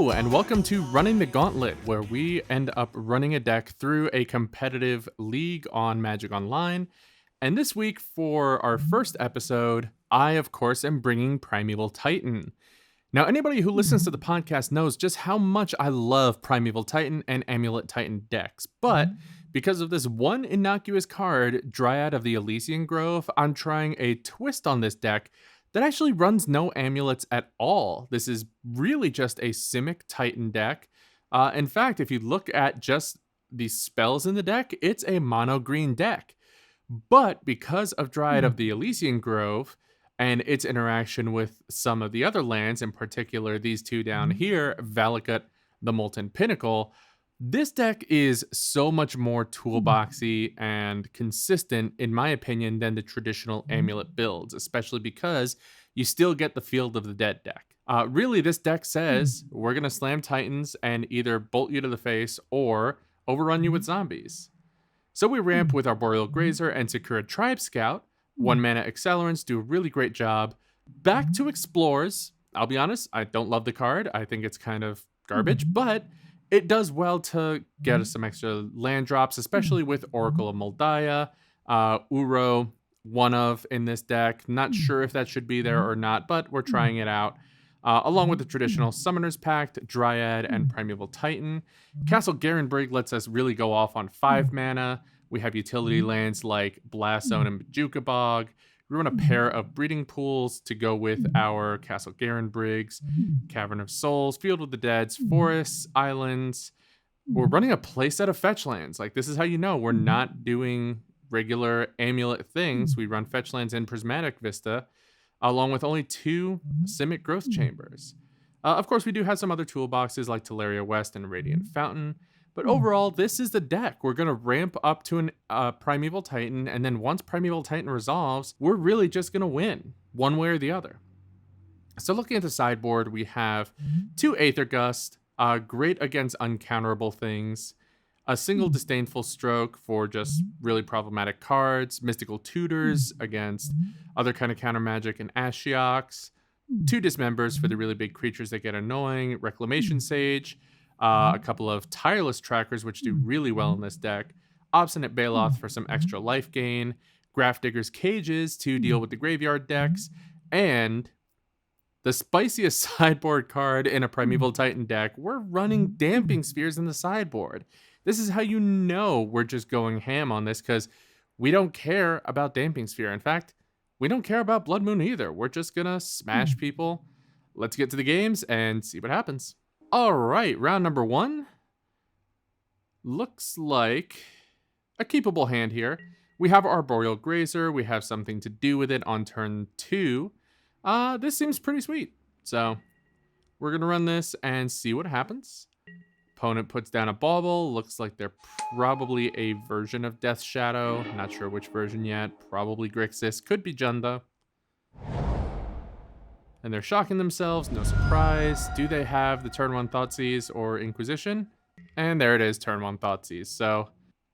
Hello, and welcome to Running the Gauntlet, where we end up running a deck through a competitive league on Magic Online. And this week, for our first episode, I, of course, am bringing Primeval Titan. Now, anybody who listens to the podcast knows just how much I love Primeval Titan and Amulet Titan decks. But because of this one innocuous card, Dryad of the Ilysian Grove, I'm trying a twist on this deck that actually runs no amulets at all. This is really just a Simic Titan deck. In fact, if you look at just the spells in the deck, it's a mono green deck. But because of Dryad of the Elysian Grove and its interaction with some of the other lands, in particular these two down here, Valakut, the Molten Pinnacle, this deck is so much more toolboxy and consistent, in my opinion, than the traditional amulet builds, especially because you still get the Field of the Dead deck. Really, this deck says we're going to slam Titans and either bolt you to the face or overrun you with zombies. So we ramp with Arboreal Grazer and secure a Tribe Scout. 1 mana accelerants do a really great job. Back to Explores. I'll be honest, I don't love the card. I think it's kind of garbage, but it does well to get us some extra land drops, especially with Oracle of Moldiah, Uro, one of in this deck. Not sure if that should be there or not, but we're trying it out. Along with the traditional Summoner's Pact, Dryad, and Primeval Titan. Castle Garenbrig lets us really go off on 5 mana. We have utility lands like Blast Zone and Bajuka Bog. We run a pair of breeding pools to go with our Castle Garenbrigs, Cavern of Souls, Field of the Deads, forests, islands. We're running a playset of fetch lands. Like, this is how you know we're not doing regular amulet things. We run fetch lands in Prismatic Vista, along with only 2 Simic Growth Chambers. Of course, we do have some other toolboxes like Teleria West and Radiant Fountain. But overall, this is the deck. We're going to ramp up to a Primeval Titan, and then once Primeval Titan resolves, we're really just going to win, one way or the other. So looking at the sideboard, we have 2 Aether Gust, great against uncounterable things, a single Disdainful Stroke for just really problematic cards, Mystical Tutors against other kind of counter magic and Ashioks, 2 Dismembers for the really big creatures that get annoying, Reclamation Sage, a couple of Tireless Trackers, which do really well in this deck, Obstinate Baloth for some extra life gain, Grafdigger's Cages to deal with the graveyard decks, and the spiciest sideboard card in a Primeval Titan deck, we're running Damping Spheres in the sideboard. This is how you know we're just going ham on this, because we don't care about Damping Sphere. In fact, we don't care about Blood Moon either. We're just going to smash people. Let's get to the games and see what happens. All right, round number 1. Looks like a keepable hand here. We have Arboreal Grazer. We have something to do with it on turn 2. This seems pretty sweet. So we're going to run this and see what happens. Opponent puts down a Bauble. Looks like they're probably a version of Death Shadow. Not sure which version yet. Probably Grixis. Could be Junda. And they're shocking themselves, no surprise. Do they have the turn 1 Thoughtseize or Inquisition? And there it is, turn 1 Thoughtseize. So,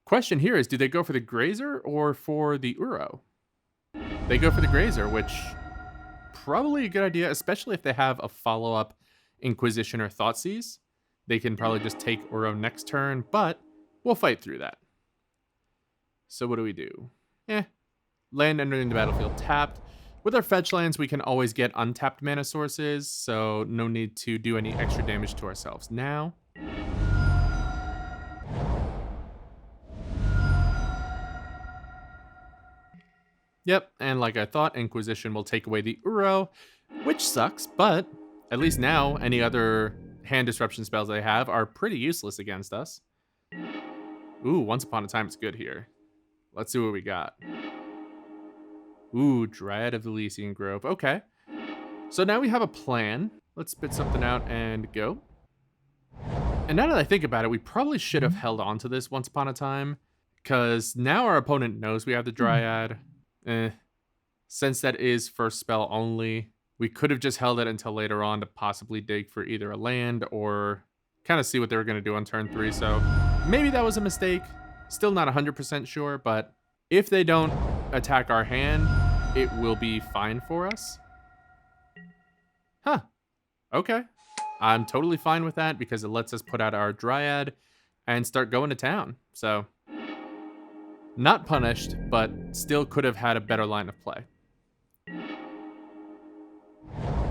question here is, do they go for the Grazer or for the Uro? They go for the Grazer, which probably a good idea, especially if they have a follow-up Inquisition or Thoughtseize. They can probably just take Uro next turn, but we'll fight through that. So what do we do? Land entering the battlefield tapped. With our fetch lands, we can always get untapped mana sources, so no need to do any extra damage to ourselves now. Yep, and like I thought, Inquisition will take away the Uro, which sucks, but at least now any other hand disruption spells they have are pretty useless against us. Ooh, Once Upon a Time is good here. Let's see what we got. Ooh, Dryad of the Ilysian Grove. Okay. So now we have a plan. Let's spit something out and go. And now that I think about it, we probably should have held on to this Once Upon a Time, because now our opponent knows we have the Dryad. Since that is first spell only, we could have just held it until later on to possibly dig for either a land or kind of see what they were going to do on turn 3. So maybe that was a mistake. Still not 100% sure, but if they don't attack our hand, it will be fine for us. Huh. Okay. I'm totally fine with that because it lets us put out our Dryad and start going to town. So, not punished, but still could have had a better line of play.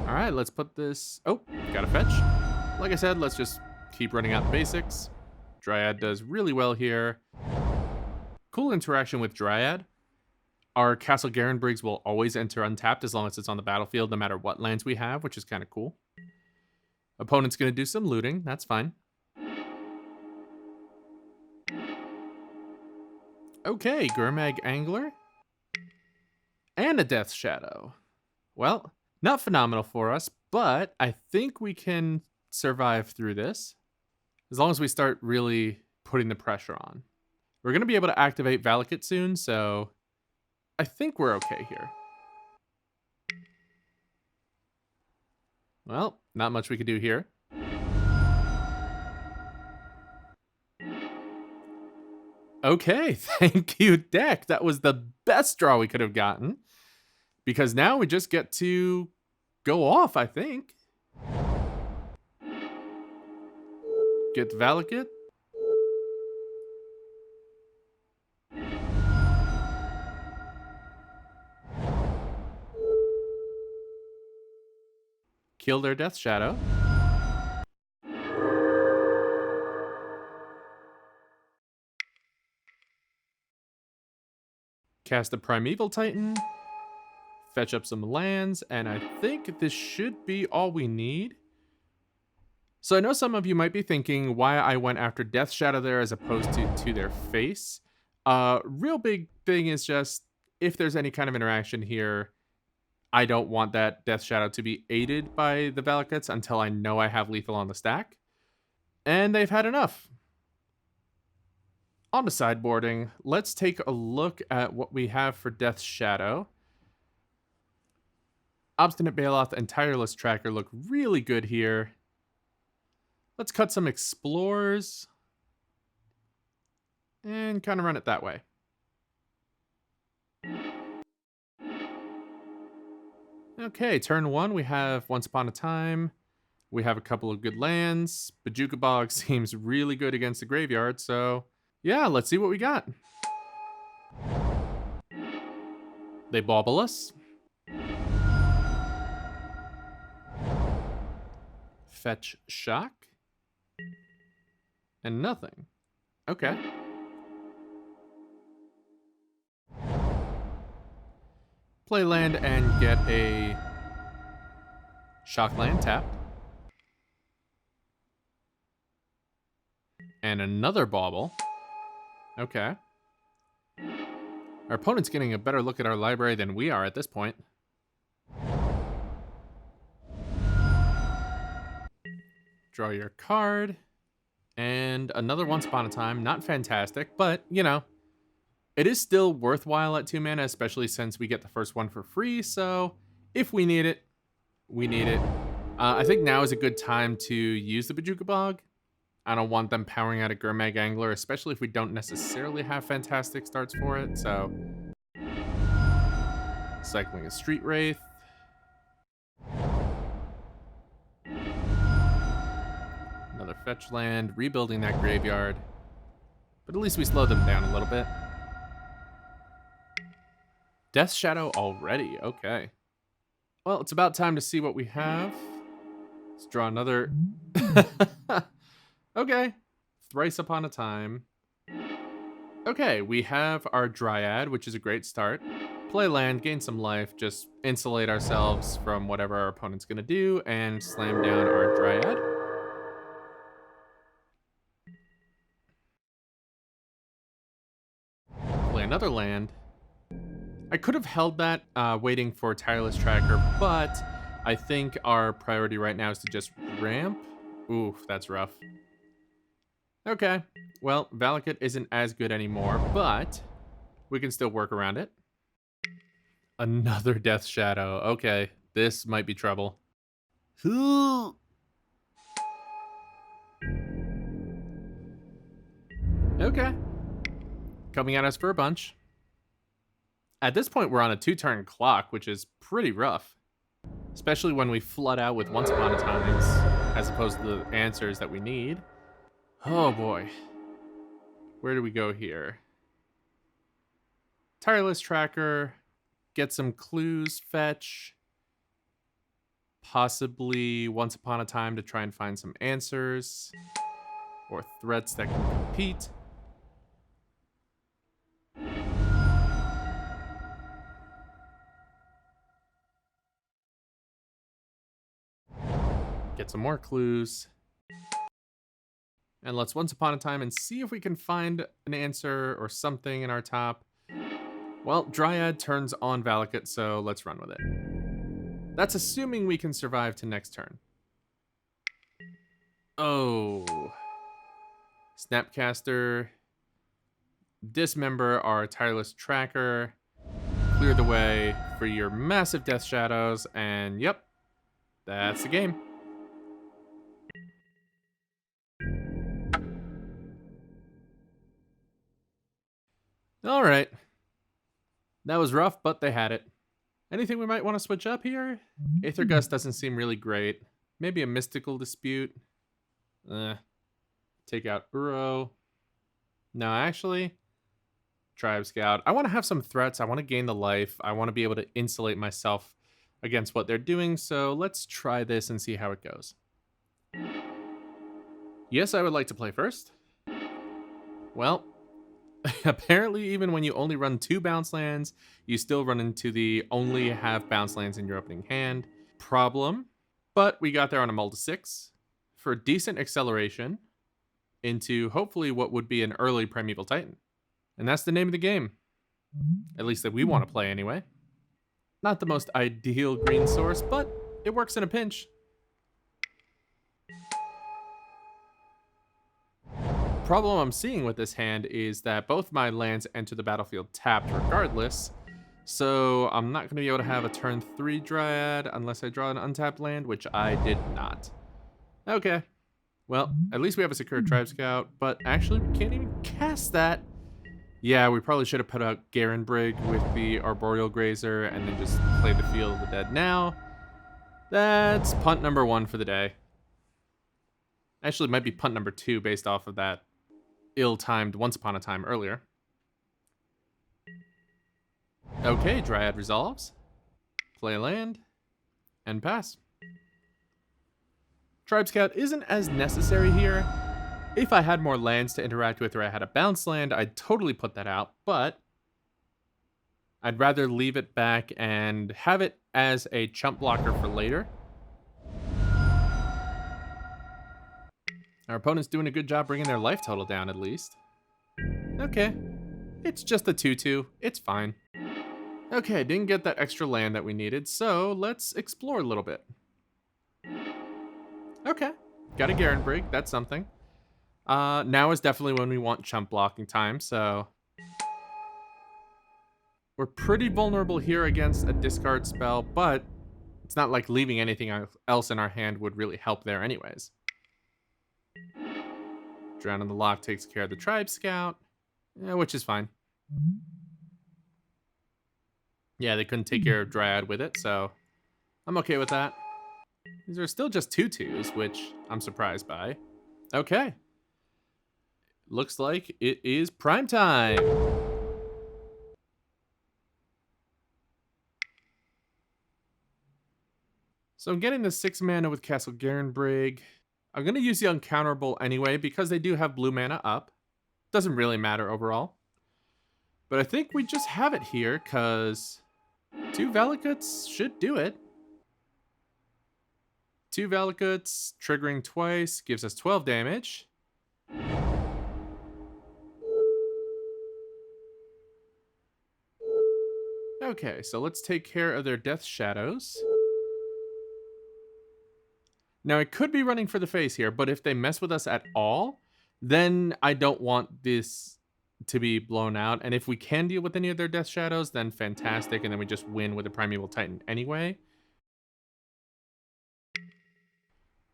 All right, let's put this... Oh, got a fetch. Like I said, let's just keep running out the basics. Dryad does really well here. Cool interaction with Dryad. Our Castle Garenbriggs will always enter untapped as long as it's on the battlefield, no matter what lands we have, which is kind of cool. Opponent's going to do some looting. That's fine. Okay, Gurmag Angler. And a Death Shadow. Well, not phenomenal for us, but I think we can survive through this. As long as we start really putting the pressure on. We're going to be able to activate Valakut soon, so I think we're okay here. Well, not much we could do here. Okay, thank you, deck. That was the best draw we could have gotten. Because now we just get to go off, I think. Get Valakut. Kill their Death Shadow. Cast a Primeval Titan. Fetch up some lands, and I think this should be all we need. So I know some of you might be thinking why I went after Death Shadow there as opposed to their face. Real big thing is just, if there's any kind of interaction here, I don't want that Death Shadow to be aided by the Valakuts until I know I have lethal on the stack. And they've had enough. On to sideboarding, let's take a look at what we have for Death Shadow. Obstinate Baloth and Tireless Tracker look really good here. Let's cut some Explorers. And kind of run it that way. Okay, turn 1, we have Once Upon a Time. We have a couple of good lands. Bojuka Bog seems really good against the graveyard, so yeah, let's see what we got. They bauble us. Fetch Shock. And nothing. Okay. Play land and get a Shock land tapped. And another bauble. Okay. Our opponent's getting a better look at our library than we are at this point. Draw your card. And another Once Upon a Time. Not fantastic, but, you know, it is still worthwhile at 2 mana, especially since we get the first one for free. So if we need it, we need it. I think now is a good time to use the Bojuka Bog. I don't want them powering out a Gurmag Angler, especially if we don't necessarily have fantastic starts for it. So cycling a Street Wraith. Another fetch land, rebuilding that graveyard. But at least we slowed them down a little bit. Death Shadow already, okay. Well, it's about time to see what we have. Let's draw another... Okay, Thrice Upon a Time. Okay, we have our Dryad, which is a great start. Play land, gain some life, just insulate ourselves from whatever our opponent's gonna do, and slam down our Dryad. Play another land. I could have held that, waiting for Tireless Tracker, but I think our priority right now is to just ramp. Oof, that's rough. Okay, well, Valakut isn't as good anymore, but we can still work around it. Another Death Shadow. Okay, this might be trouble. Okay. Coming at us for a bunch. At this point, we're on a 2-turn clock, which is pretty rough. Especially when we flood out with Once Upon a Times. as opposed to the answers that we need. Oh boy. Where do we go here? Tireless tracker. Get some clues, fetch. Possibly Once Upon a Time to try and find some answers. Or threats that can compete. Get some more clues. And let's Once Upon a Time and see if we can find an answer or something in our top. Well, Dryad turns on Valakut, so let's run with it. That's assuming we can survive to next turn. Oh. Snapcaster. Dismember our Tireless Tracker. Clear the way for your massive Death Shadows, and yep, that's the game. All right. That was rough, but they had it. Anything we might want to switch up here? Aether Gust doesn't seem really great. Maybe a Mystical Dispute. Take out Uro. No, actually, Tribe Scout. I want to have some threats. I want to gain the life. I want to be able to insulate myself against what they're doing. So let's try this and see how it goes. Yes, I would like to play first. Well, apparently even when you only run 2 bounce lands, you still run into the only have bounce lands in your opening hand problem. But we got there on a mull to 6 for decent acceleration into hopefully what would be an early Primeval Titan. And that's the name of the game. At least that we want to play anyway. Not the most ideal green source, but it works in a pinch. Problem I'm seeing with this hand is that both my lands enter the battlefield tapped regardless. So I'm not going to be able to have a turn 3 Dryad unless I draw an untapped land, which I did not. Okay. Well, at least we have a secure Tribe Scout, but actually we can't even cast that. Yeah, we probably should have put out Garen Brig with the Arboreal Grazer and then just play the Field of the Dead now. That's punt number 1 for the day. Actually, it might be punt number 2 based off of that ill-timed Once Upon a Time earlier. Okay, Dryad resolves. Play a land. And pass. Tribe Scout isn't as necessary here. If I had more lands to interact with or I had a bounce land, I'd totally put that out, but I'd rather leave it back and have it as a chump blocker for later. Our opponent's doing a good job bringing their life total down at least. Okay, it's just a 2-2, it's fine. Okay, didn't get that extra land that we needed, so let's explore a little bit. Okay, got a Garen Brig, that's something. Now is definitely when we want chump blocking time, so we're pretty vulnerable here against a discard spell, but it's not like leaving anything else in our hand would really help there anyways. Drown in the Loch takes care of the Tribe Scout, which is fine. Yeah, they couldn't take care of Dryad with it, so I'm okay with that. These are still just 2/2s, which I'm surprised by. Okay. Looks like it is prime time. So I'm getting the 6 mana with Castle Garen Brig. I'm going to use the Uncounterable anyway because they do have blue mana up. Doesn't really matter overall. But I think we just have it here because 2 Valakuts should do it. 2 Valakuts triggering twice gives us 12 damage. Okay, so let's take care of their Death Shadows. Now, I could be running for the face here, but if they mess with us at all, then I don't want this to be blown out. And if we can deal with any of their Death Shadows, then fantastic, and then we just win with a Primeval Titan anyway.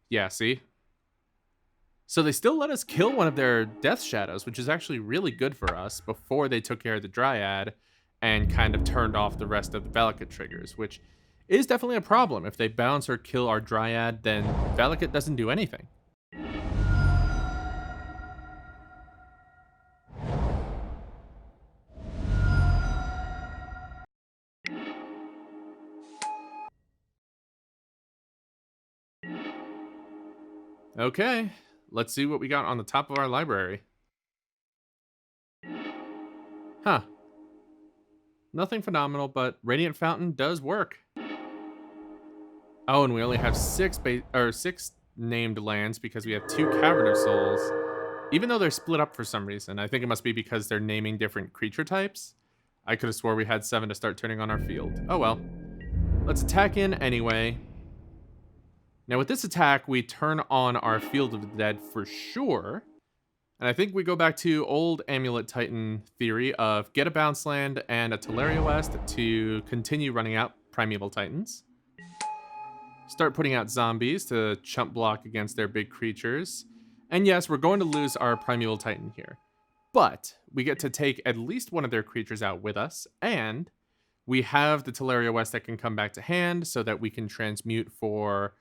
Yeah, see? So they still let us kill one of their Death Shadows, which is actually really good for us before they took care of the Dryad and kind of turned off the rest of the Valakut triggers, which is definitely a problem. If they bounce or kill our Dryad, then Valakut doesn't do anything. Okay, let's see what we got on the top of our library. Huh. Nothing phenomenal, but Radiant Fountain does work. Oh, and we only have six named lands because we have 2 Cavern of Souls. Even though they're split up for some reason. I think it must be because they're naming different creature types. I could have swore we had 7 to start turning on our field. Oh well. Let's attack in anyway. Now with this attack, we turn on our Field of the Dead for sure. And I think we go back to old Amulet Titan theory of get a bounce land and a Teleria West to continue running out Primeval Titans. Start putting out zombies to chump block against their big creatures. And yes, we're going to lose our Primeval Titan here. But we get to take at least one of their creatures out with us, and we have the Teleria West that can come back to hand so that we can transmute for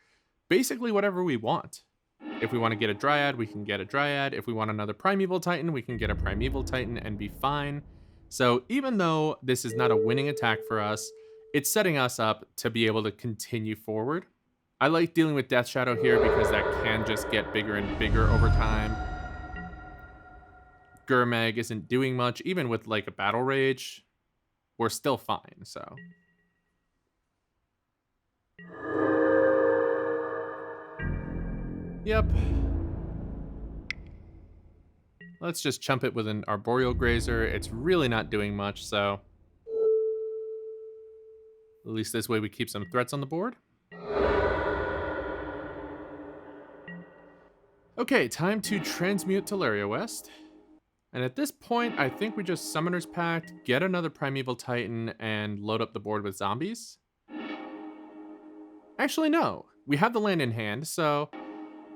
basically whatever we want. If we want to get a Dryad, we can get a Dryad. If we want another Primeval Titan, we can get a Primeval Titan and be fine. So even though this is not a winning attack for us, it's setting us up to be able to continue forward. I like dealing with Death Shadow here because that can just get bigger and bigger over time. Gurmag isn't doing much. Even with like a Battle Rage, we're still fine, so. Yep. Let's just chump it with an Arboreal Grazer. It's really not doing much, so. At least this way we keep some threats on the board. Okay, time to transmute Teleria West. And at this point, I think we just Summoner's Pact, get another Primeval Titan, and load up the board with zombies. Actually, no. We have the land in hand, so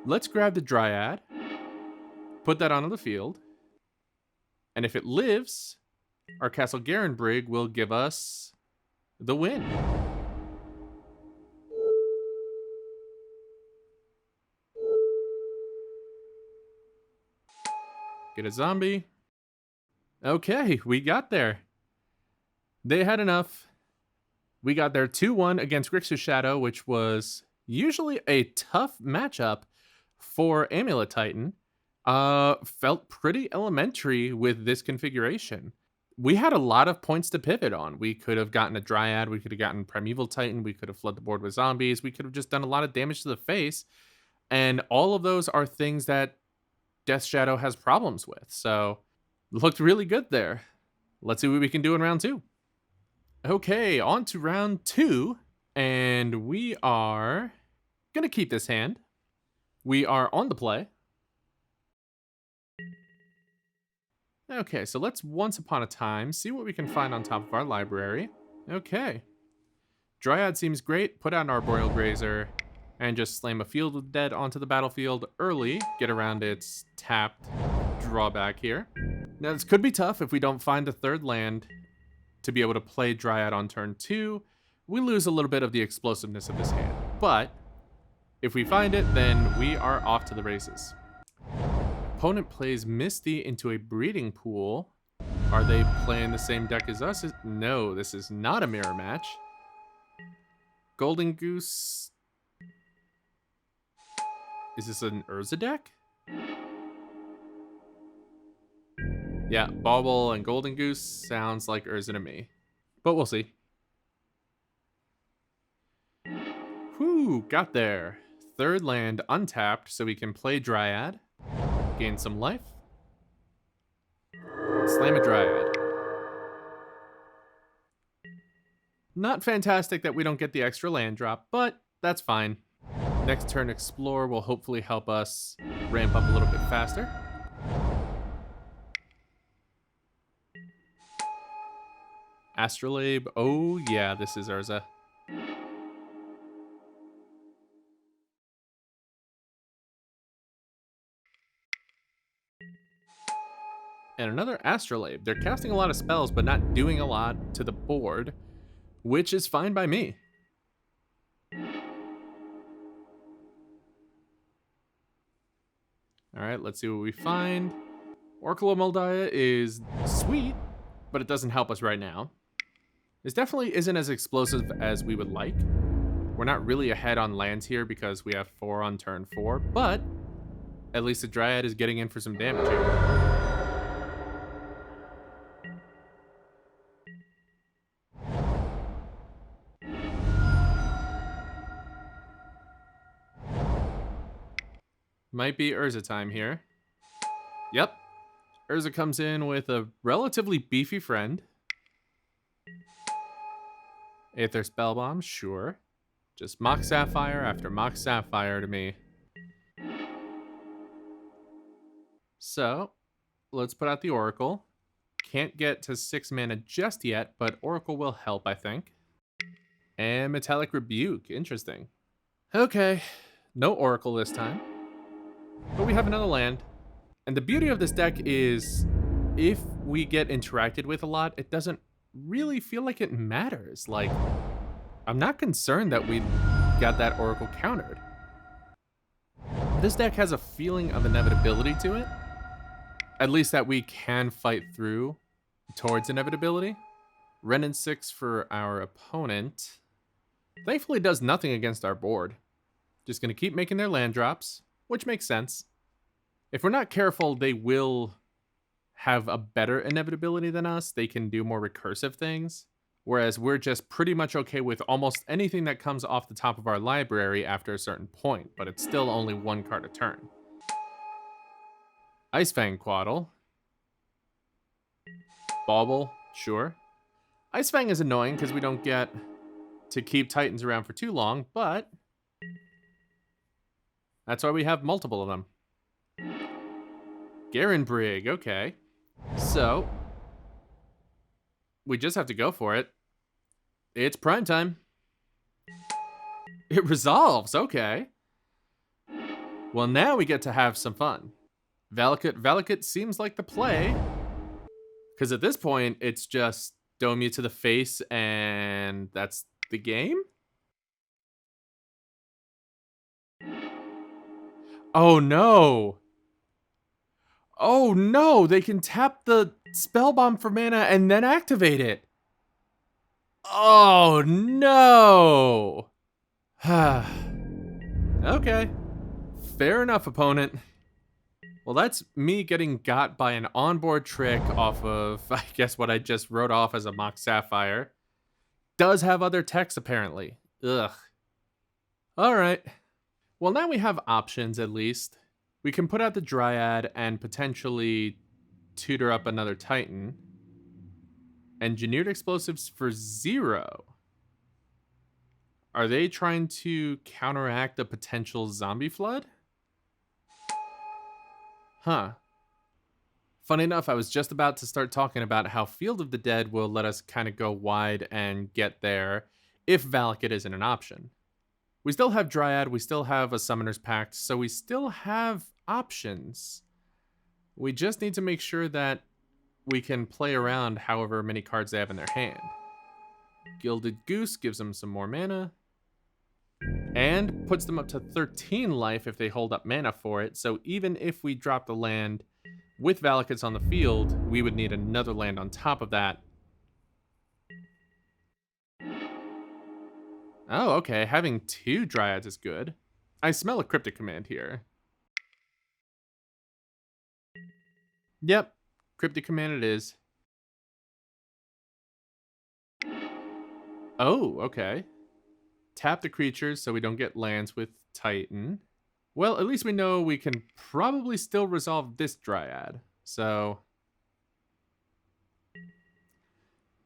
let's grab the Dryad, put that onto the field, and if it lives, our Castle Garenbrig will give us the win. Get a zombie. Okay, we got there. They had enough. We got there 2-1 against Grixis Shadow, which was usually a tough matchup for Amulet Titan. Felt pretty elementary with this configuration. We had a lot of points to pivot on. We could have gotten a Dryad, we could have gotten Primeval Titan, we could have flooded the board with zombies, we could have just done a lot of damage to the face. And all of those are things that Death Shadow has problems with, so looked really good there. Let's see what we can do in round 2. Okay, on to round 2, and we are gonna keep this hand. We are on the play. Okay, so let's Once Upon a Time, see what we can find on top of our library. Okay. Dryad seems great. Put out an Arboreal Grazer and just slam a Field of the Dead onto the battlefield early. Get around its tapped drawback here. Now, this could be tough if we don't find the third land to be able to play Dryad on turn 2. We lose a little bit of the explosiveness of this hand. But if we find it, then we are off to the races. Opponent plays Misty into a breeding pool. Are they playing the same deck as us? No, this is not a mirror match. Golden Goose. Is this an Urza deck? Yeah, Bauble and Golden Goose sounds like Urza to me. But we'll see. Whew, got there. Third land untapped, so we can play Dryad. Gain some life. Slam a Dryad. Not fantastic that we don't get the extra land drop, but that's fine. Next turn, Explore will hopefully help us ramp up a little bit faster. Astrolabe. Oh yeah, this is Urza. And another Astrolabe. They're casting a lot of spells, but not doing a lot to the board, which is fine by me. All right, let's see what we find. Oracle of Moldiah is sweet, but it doesn't help us right now. This definitely isn't as explosive as we would like. We're not really ahead on lands here because we have 4 on turn 4, but at least the Dryad is getting in for some damage here. Might be Urza time here. Yep. Urza comes in with a relatively beefy friend. Aether Spellbomb, sure. Just Mock Sapphire after Mock Sapphire to me. So, let's put out the Oracle. Can't get to 6 mana just yet, but Oracle will help, I think. And Metallic Rebuke, interesting. Okay, no Oracle this time. But we have another land. And the beauty of this deck is, if we get interacted with a lot, it doesn't really feel like it matters. Like, I'm not concerned that we got that Oracle countered. This deck has a feeling of inevitability to it. At least that we can fight through towards inevitability. Renin 6 for our opponent. Thankfully does nothing against our board. Just going to keep making their land drops, which makes sense. If we're not careful, they will have a better inevitability than us. They can do more recursive things. Whereas we're just pretty much okay with almost anything that comes off the top of our library after a certain point, but it's still only 1 card a turn. Icefang Quaddle. Bauble, sure. Icefang is annoying because we don't get to keep Titans around for too long, but that's why we have multiple of them. Garen Brig, okay. So, we just have to go for it. It's prime time. It resolves, okay. Well, now we get to have some fun. Valakut seems like the play. Because at this point, it's just dome you to the face and that's the game? Oh no! Oh no! They can tap the Spellbomb for mana and then activate it! Oh no! Okay. Fair enough, opponent. Well, that's me getting got by an onboard trick off of, I guess, what I just wrote off as a Mock Sapphire. Does have other techs, apparently. Ugh. Alright. Well, now we have options, at least. We can put out the Dryad and potentially tutor up another Titan. Engineered explosives for 0. Are they trying to counteract the potential zombie flood? Huh. Funny enough, I was just about to start talking about how Field of the Dead will let us kind of go wide and get there if Valakut isn't an option. We still have Dryad, we still have a Summoner's Pact, so we still have options. We just need to make sure that we can play around however many cards they have in their hand. Gilded Goose gives them some more mana. And puts them up to 13 life if they hold up mana for it, so even if we drop the land with Valakuts on the field, we would need another land on top of that. Oh, okay, having 2 Dryads is good. I smell a Cryptic Command here. Yep, Cryptic Command it is. Oh, okay. Tap the creatures so we don't get lands with Titan. Well, at least we know we can probably still resolve this Dryad. So,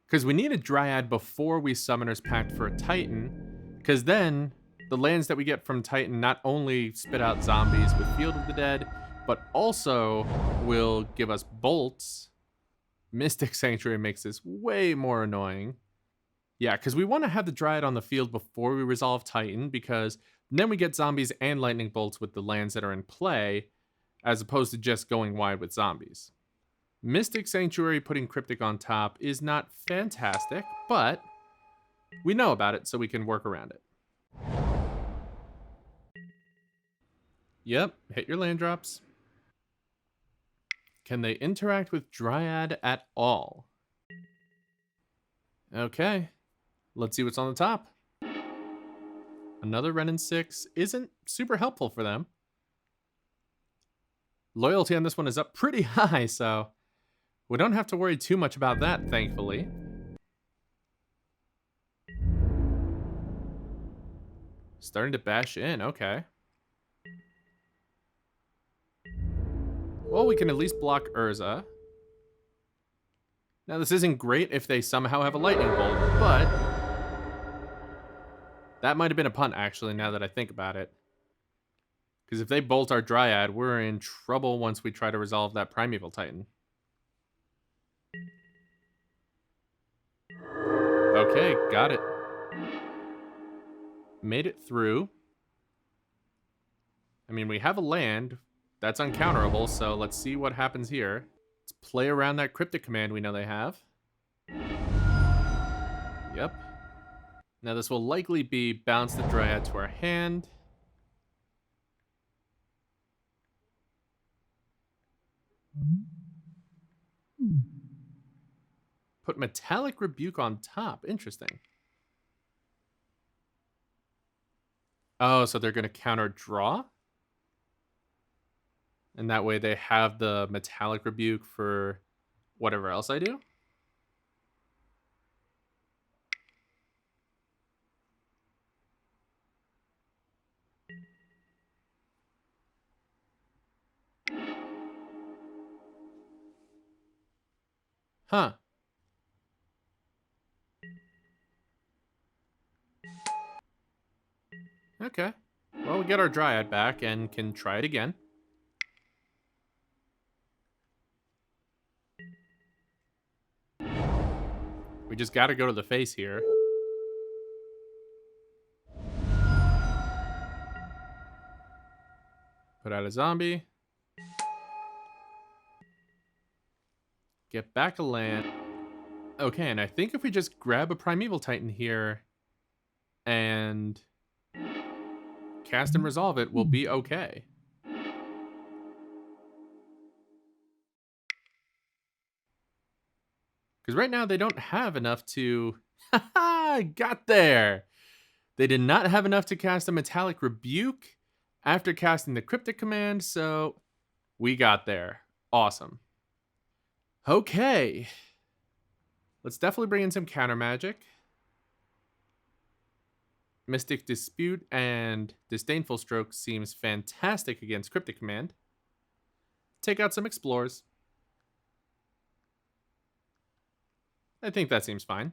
because we need a Dryad before we Summoner's Pact for a Titan, because then the lands that we get from Titan not only spit out zombies with Field of the Dead, but also will give us bolts. Mystic Sanctuary makes this way more annoying. Yeah, because we want to have the Dryad on the field before we resolve Titan, because then we get zombies and lightning bolts with the lands that are in play, as opposed to just going wide with zombies. Mystic Sanctuary putting Cryptic on top is not fantastic, but we know about it, so we can work around it. Yep, hit your land drops. Can they interact with Dryad at all? Okay, let's see what's on the top. Another Renin 6 isn't super helpful for them. Loyalty on this one is up pretty high, so we don't have to worry too much about that, thankfully. Starting to bash in, okay. Well, we can at least block Urza. Now, this isn't great if they somehow have a lightning bolt, but that might have been a punt, actually, now that I think about it. Because if they bolt our Dryad, we're in trouble once we try to resolve that Primeval Titan. Okay, got it. Made it through. I mean, we have a land. That's uncounterable, so let's see what happens here. Let's play around that Cryptic command we know they have. Yep. Now this will likely be bounce the Dryad to our hand. Put Metallic Rebuke on top. Interesting. Oh, so they're going to counter draw? And that way they have the Metallic Rebuke for whatever else I do? Huh. Okay. Well, we get our Dryad back and can try it again. We just gotta go to the face here. Put out a zombie. Get back a land. Okay, and I think if we just grab a Primeval Titan here and cast and resolve it, we'll be okay. Because right now they don't have enough to... Haha, got there! They did not have enough to cast a Metallic Rebuke after casting the Cryptic command, so we got there. Awesome. Okay. Let's definitely bring in some counter magic. Mystic Dispute and Disdainful Stroke seems fantastic against Cryptic command. Take out some Explores. I think that seems fine.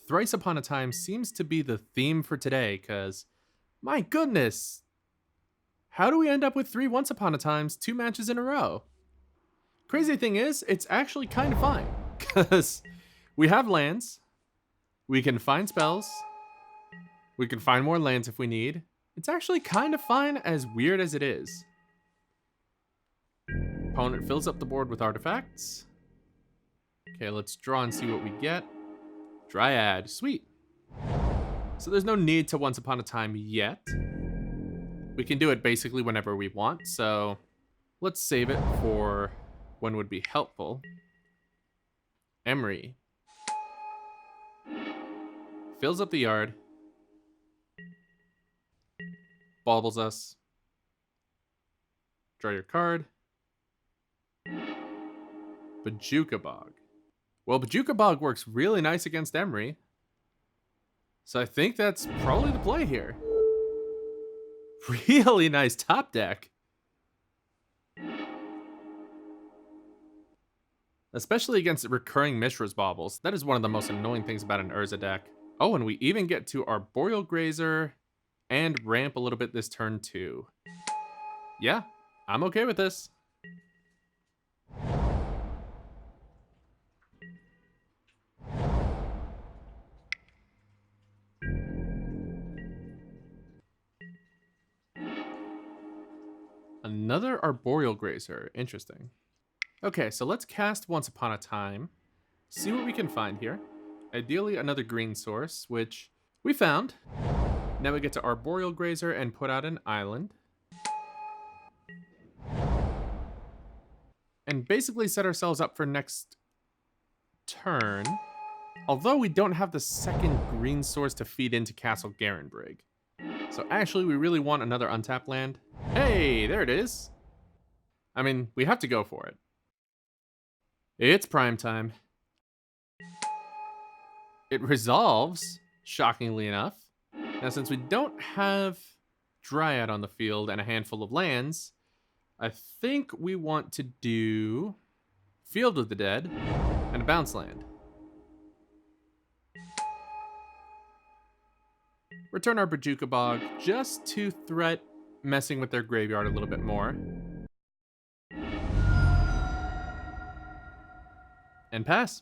Thrice Upon a Time seems to be the theme for today, because, my goodness, how do we end up with 3 Once Upon a Times 2 matches in a row? Crazy thing is, it's actually kind of fine, because we have lands, we can find spells, we can find more lands if we need. It's actually kind of fine, as weird as it is. Opponent fills up the board with artifacts. Okay, let's draw and see what we get. Dryad, sweet. So there's no need to Once Upon a Time yet. We can do it basically whenever we want, so let's save it for when would be helpful. Emery. Fills up the yard. Baubles us. Draw your card. Bajuka Bog. Well, Bajuka Bog works really nice against Emery. So I think that's probably the play here. Really nice top deck. Especially against recurring Mishra's Baubles. That is one of the most annoying things about an Urza deck. Oh, and we even get to Arboreal Grazer and ramp a little bit this turn too. Yeah, I'm okay with this. Another Arboreal Grazer. Interesting. Okay, so let's cast Once Upon a Time. See what we can find here. Ideally, another green source, which we found. Now we get to Arboreal Grazer and put out an island. And basically set ourselves up for next turn. Although we don't have the second green source to feed into Castle Garenbrig. So actually, we really want another untapped land. Hey, there it is. I mean, we have to go for it. It's prime time. It resolves, shockingly enough. Now, since we don't have Dryad on the field and a handful of lands, I think we want to do Field of the Dead and a bounce land. Return our Bajuka Bog just to threat messing with their graveyard a little bit more. And pass.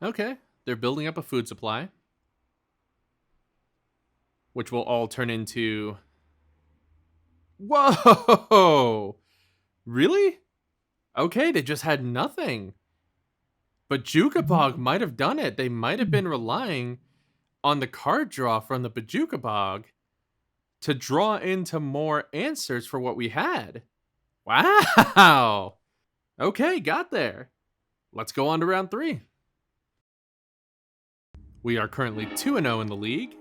Okay, they're building up a food supply, which will all turn into... Whoa! Really? Okay, they just had nothing. But Bajuka Bog might have done it. They might have been relying on the card draw from the Bajuka Bog to draw into more answers for what we had. Wow! Okay, got there. Let's go on to round 3. We are currently 2-0 in the league.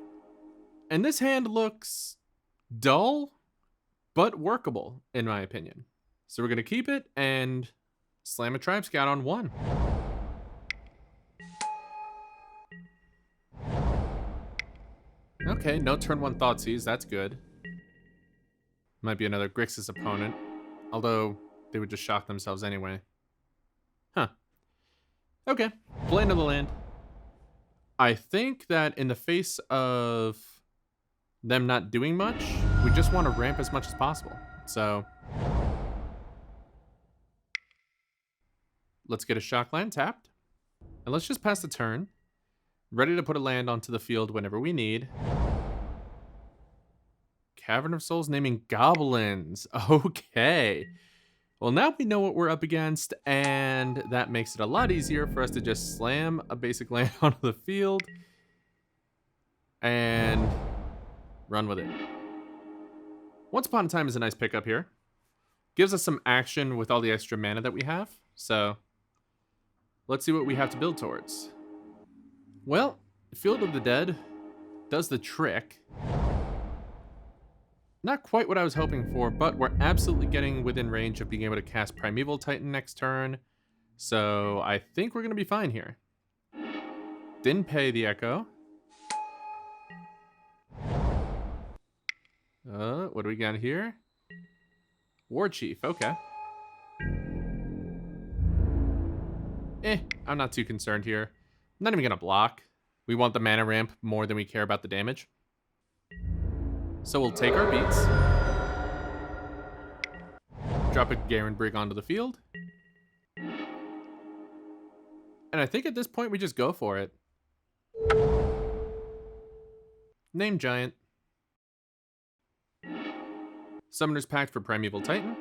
And this hand looks dull, but workable, in my opinion. So we're going to keep it and slam a Tribe Scout on 1. Okay, no turn 1 Thoughtseize, that's good. Might be another Grixis opponent, although they would just shock themselves anyway. Huh. Okay, play another land. I think that in the face of them not doing much, we just want to ramp as much as possible. So let's get a shock land tapped. And let's just pass the turn. Ready to put a land onto the field whenever we need. Cavern of Souls naming goblins. Okay. Well, now we know what we're up against, and that makes it a lot easier for us to just slam a basic land onto the field and run with it. Once Upon a Time is a nice pickup here. Gives us some action with all the extra mana that we have, so let's see what we have to build towards. Well, Field of the Dead does the trick. Not quite what I was hoping for, but we're absolutely getting within range of being able to cast Primeval Titan next turn. So I think we're going to be fine here. Didn't pay the Echo. What do we got here? War Chief, okay. I'm not too concerned here. I'm not even going to block. We want the mana ramp more than we care about the damage. So we'll take our beats. Drop a Garenbrig onto the field. And I think at this point we just go for it. Name Giant. Summoner's Pact for Primeval Titan.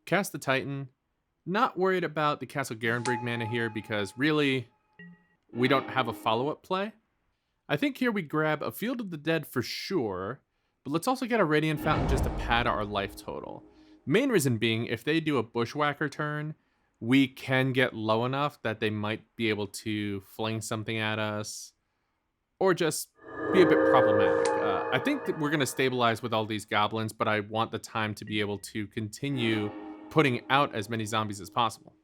Cast the Titan. Not worried about the Castle Garenbrig mana here because really we don't have a follow-up play. I think here we grab a Field of the Dead for sure, but let's also get a Radiant Fountain just to pad our life total. Main reason being, if they do a Bushwhacker turn, we can get low enough that they might be able to fling something at us, or just be a bit problematic. I think that we're going to stabilize with all these goblins, but I want the time to be able to continue putting out as many zombies as possible.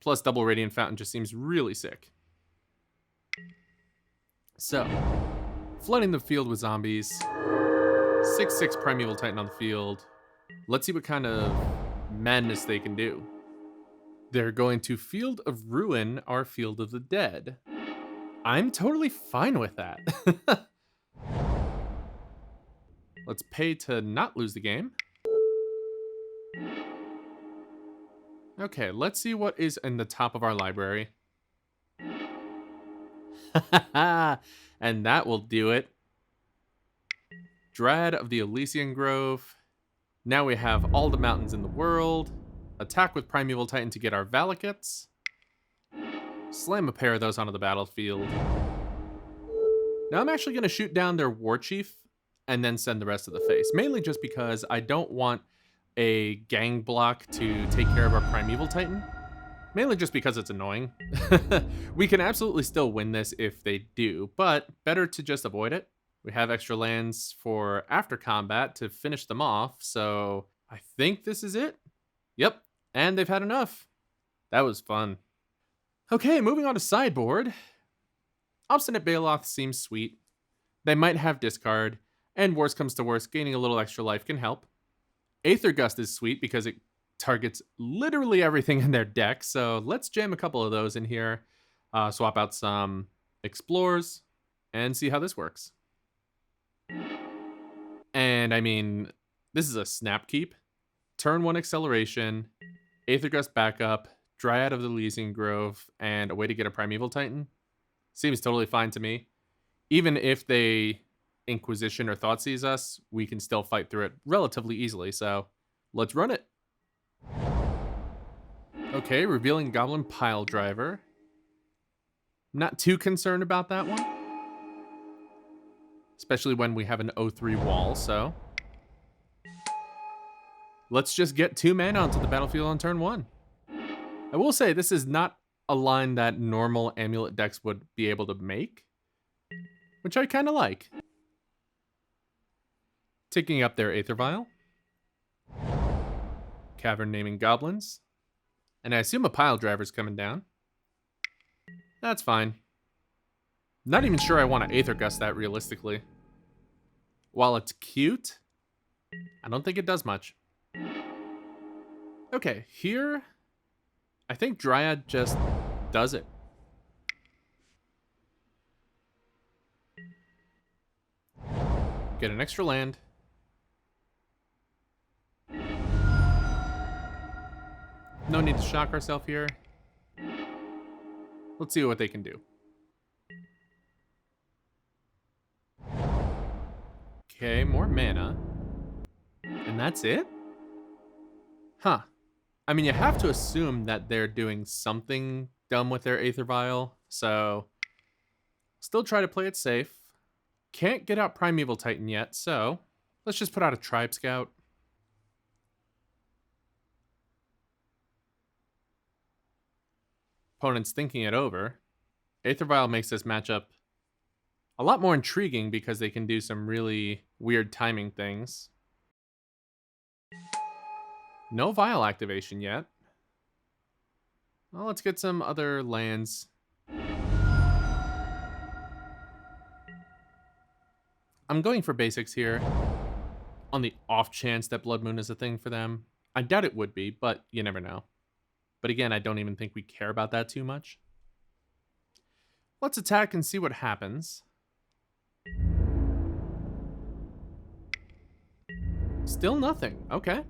Plus, double Radiant Fountain just seems really sick. So, flooding the field with zombies. 6/6 Primeval Titan on the field. Let's see what kind of madness they can do. They're going to Field of Ruin our Field of the Dead. I'm totally fine with that. Let's pay to not lose the game. Okay, let's see what is in the top of our library. And that will do it. Dryad of the Ilysian Grove. Now we have all the mountains in the world. attack with Primeval Titan to get our Valakuts. Slam a pair of those onto the battlefield. Now I'm actually going to shoot down their War Chief and then send the rest of the face. Mainly just because I don't want a gang block to take care of our Primeval Titan. Mainly just because it's annoying. We can absolutely still win this if they do, but better to just avoid it. We have extra lands for after combat to finish them off, so I think this is it. Yep, and they've had enough. That was fun. Okay, moving on to sideboard. Obstinate Baloth seems sweet. They might have discard, and worst comes to worst, gaining a little extra life can help. Aether Gust is sweet because it targets literally everything in their deck, so let's jam a couple of those in here, swap out some Explores, and see how this works. And I mean, this is a snap keep. Turn 1 acceleration, Aether Gust backup, Dryad of the Ilysian Grove, and a way to get a Primeval Titan. Seems totally fine to me. Even if they Inquisition or Thoughtseize us, we can still fight through it relatively easily, so let's run it. Okay, revealing Goblin Pile Driver. Not too concerned about that one. Especially when we have an 0-3 wall, so let's just get 2 mana onto the battlefield on turn 1. I will say this is not a line that normal Amulet decks would be able to make, which I kind of like. Taking up their Aether Vial. Cavern naming Goblins. And I assume a Pile Driver's coming down. That's fine. Not even sure I want to Aether Gust that realistically. While it's cute, I don't think it does much. Okay, here, I think Dryad just does it. Get an extra land. No need to shock ourselves here. Let's see what they can do. Okay, more mana. And that's it? Huh. I mean, you have to assume that they're doing something dumb with their Aether Vial, so still try to play it safe. Can't get out Primeval Titan yet, so let's just put out a Tribe Scout. Opponent's thinking it over. Aether Vial makes this matchup a lot more intriguing because they can do some really weird timing things. No Vial activation yet. Well, let's get some other lands. I'm going for basics here, on the off chance that Blood Moon is a thing for them. I doubt it would be, but you never know. But again, I don't even think we care about that too much. Let's attack and see what happens. Still nothing. Okay.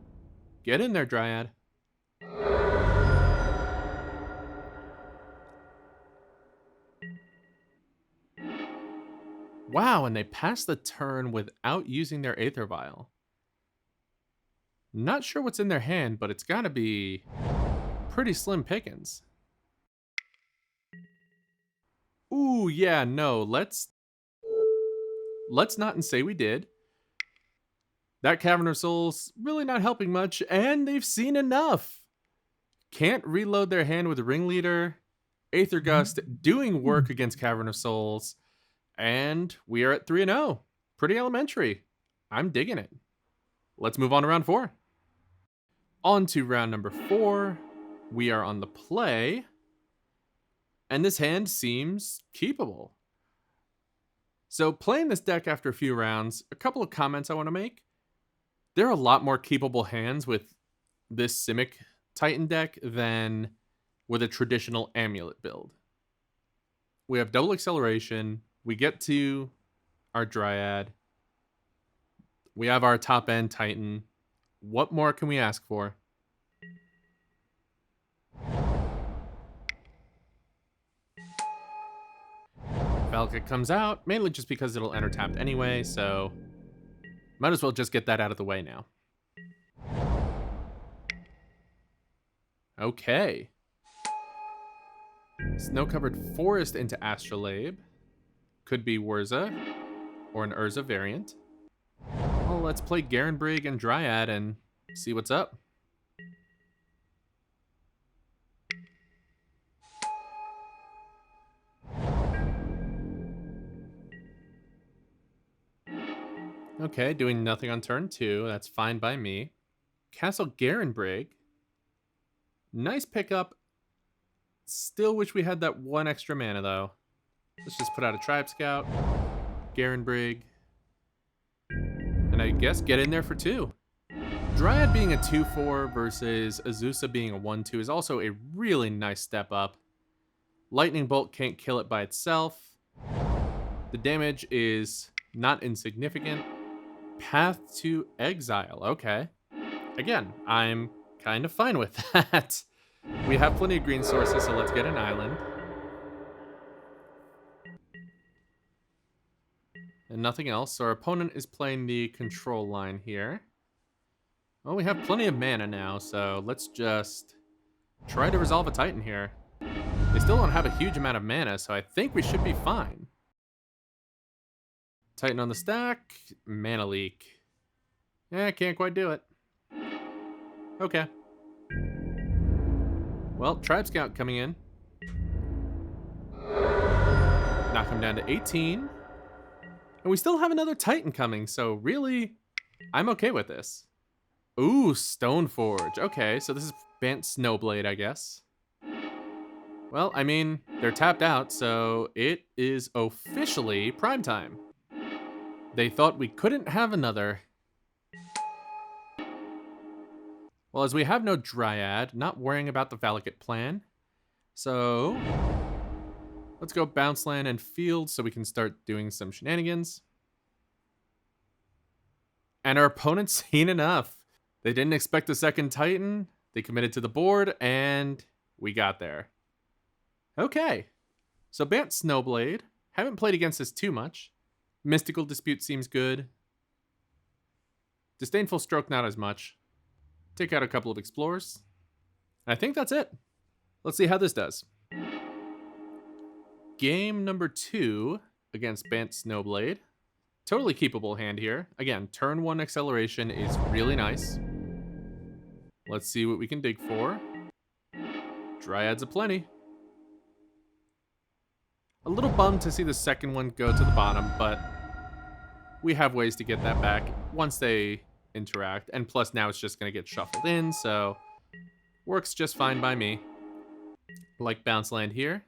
Get in there, Dryad. Wow, and they passed the turn without using their Aether Vial. Not sure what's in their hand, but it's gotta be pretty slim pickings. Ooh, yeah, no, let's not and say we did. That Cavern of Souls really not helping much, and they've seen enough. Can't reload their hand with Ringleader. Aether Gust doing work against Cavern of Souls. And we are at 3-0. Pretty elementary. I'm digging it. Let's move on to round 4. On to round number 4. We are on the play. And this hand seems keepable. So playing this deck after a few rounds, a couple of comments I want to make. There are a lot more keepable hands with this Simic Titan deck than with a traditional Amulet build. We have double acceleration. We get to our Dryad. We have our top end Titan. What more can we ask for? Valakut comes out, mainly just because it'll enter tapped anyway, so might as well just get that out of the way now. Okay. Snow-covered forest into Astrolabe. Could be Wurza or an Urza variant. Well, let's play Garenbrig and Dryad and see what's up. Okay, doing nothing on turn 2. That's fine by me. Castle Garenbrig. Nice pickup. Still wish we had that one extra mana, though. Let's just put out a Tribe Scout. Garenbrig. And I guess get in there for 2. Dryad being a 2-4 versus Azusa being a 1-2 is also a really nice step up. Lightning Bolt can't kill it by itself. The damage is not insignificant. Path to Exile. Okay. Again, I'm kind of fine with that. We have plenty of green sources, so let's get an island. And nothing else. So our opponent is playing the control line here. Well, we have plenty of mana now, so let's just try to resolve a Titan here. They still don't have a huge amount of mana, so I think we should be fine. Titan on the stack, mana leak. Yeah, can't quite do it. Okay. Well, Tribe Scout coming in. Knock him down to 18. And we still have another Titan coming, so really, I'm okay with this. Ooh, Stoneforge. Okay, so this is Bant Snowblade, I guess. Well, I mean, they're tapped out, so it is officially prime time. They thought we couldn't have another. Well, as we have no Dryad, not worrying about the Valakut plan. So, let's go bounce land and field so we can start doing some shenanigans. And our opponent's seen enough. They didn't expect a second Titan. They committed to the board, and we got there. Okay. So Bant Snowblade. Haven't played against this too much. Mystical Dispute seems good. Disdainful Stroke, not as much. Take out a couple of Explorers. I think that's it. Let's see how this does. Game number 2 against Bant Snowblade. Totally keepable hand here. Again, turn 1 acceleration is really nice. Let's see what we can dig for. Dryads aplenty. A little bummed to see the second one go to the bottom, but we have ways to get that back once they interact. And plus now it's just going to get shuffled in, so works just fine by me. Like bounce land here.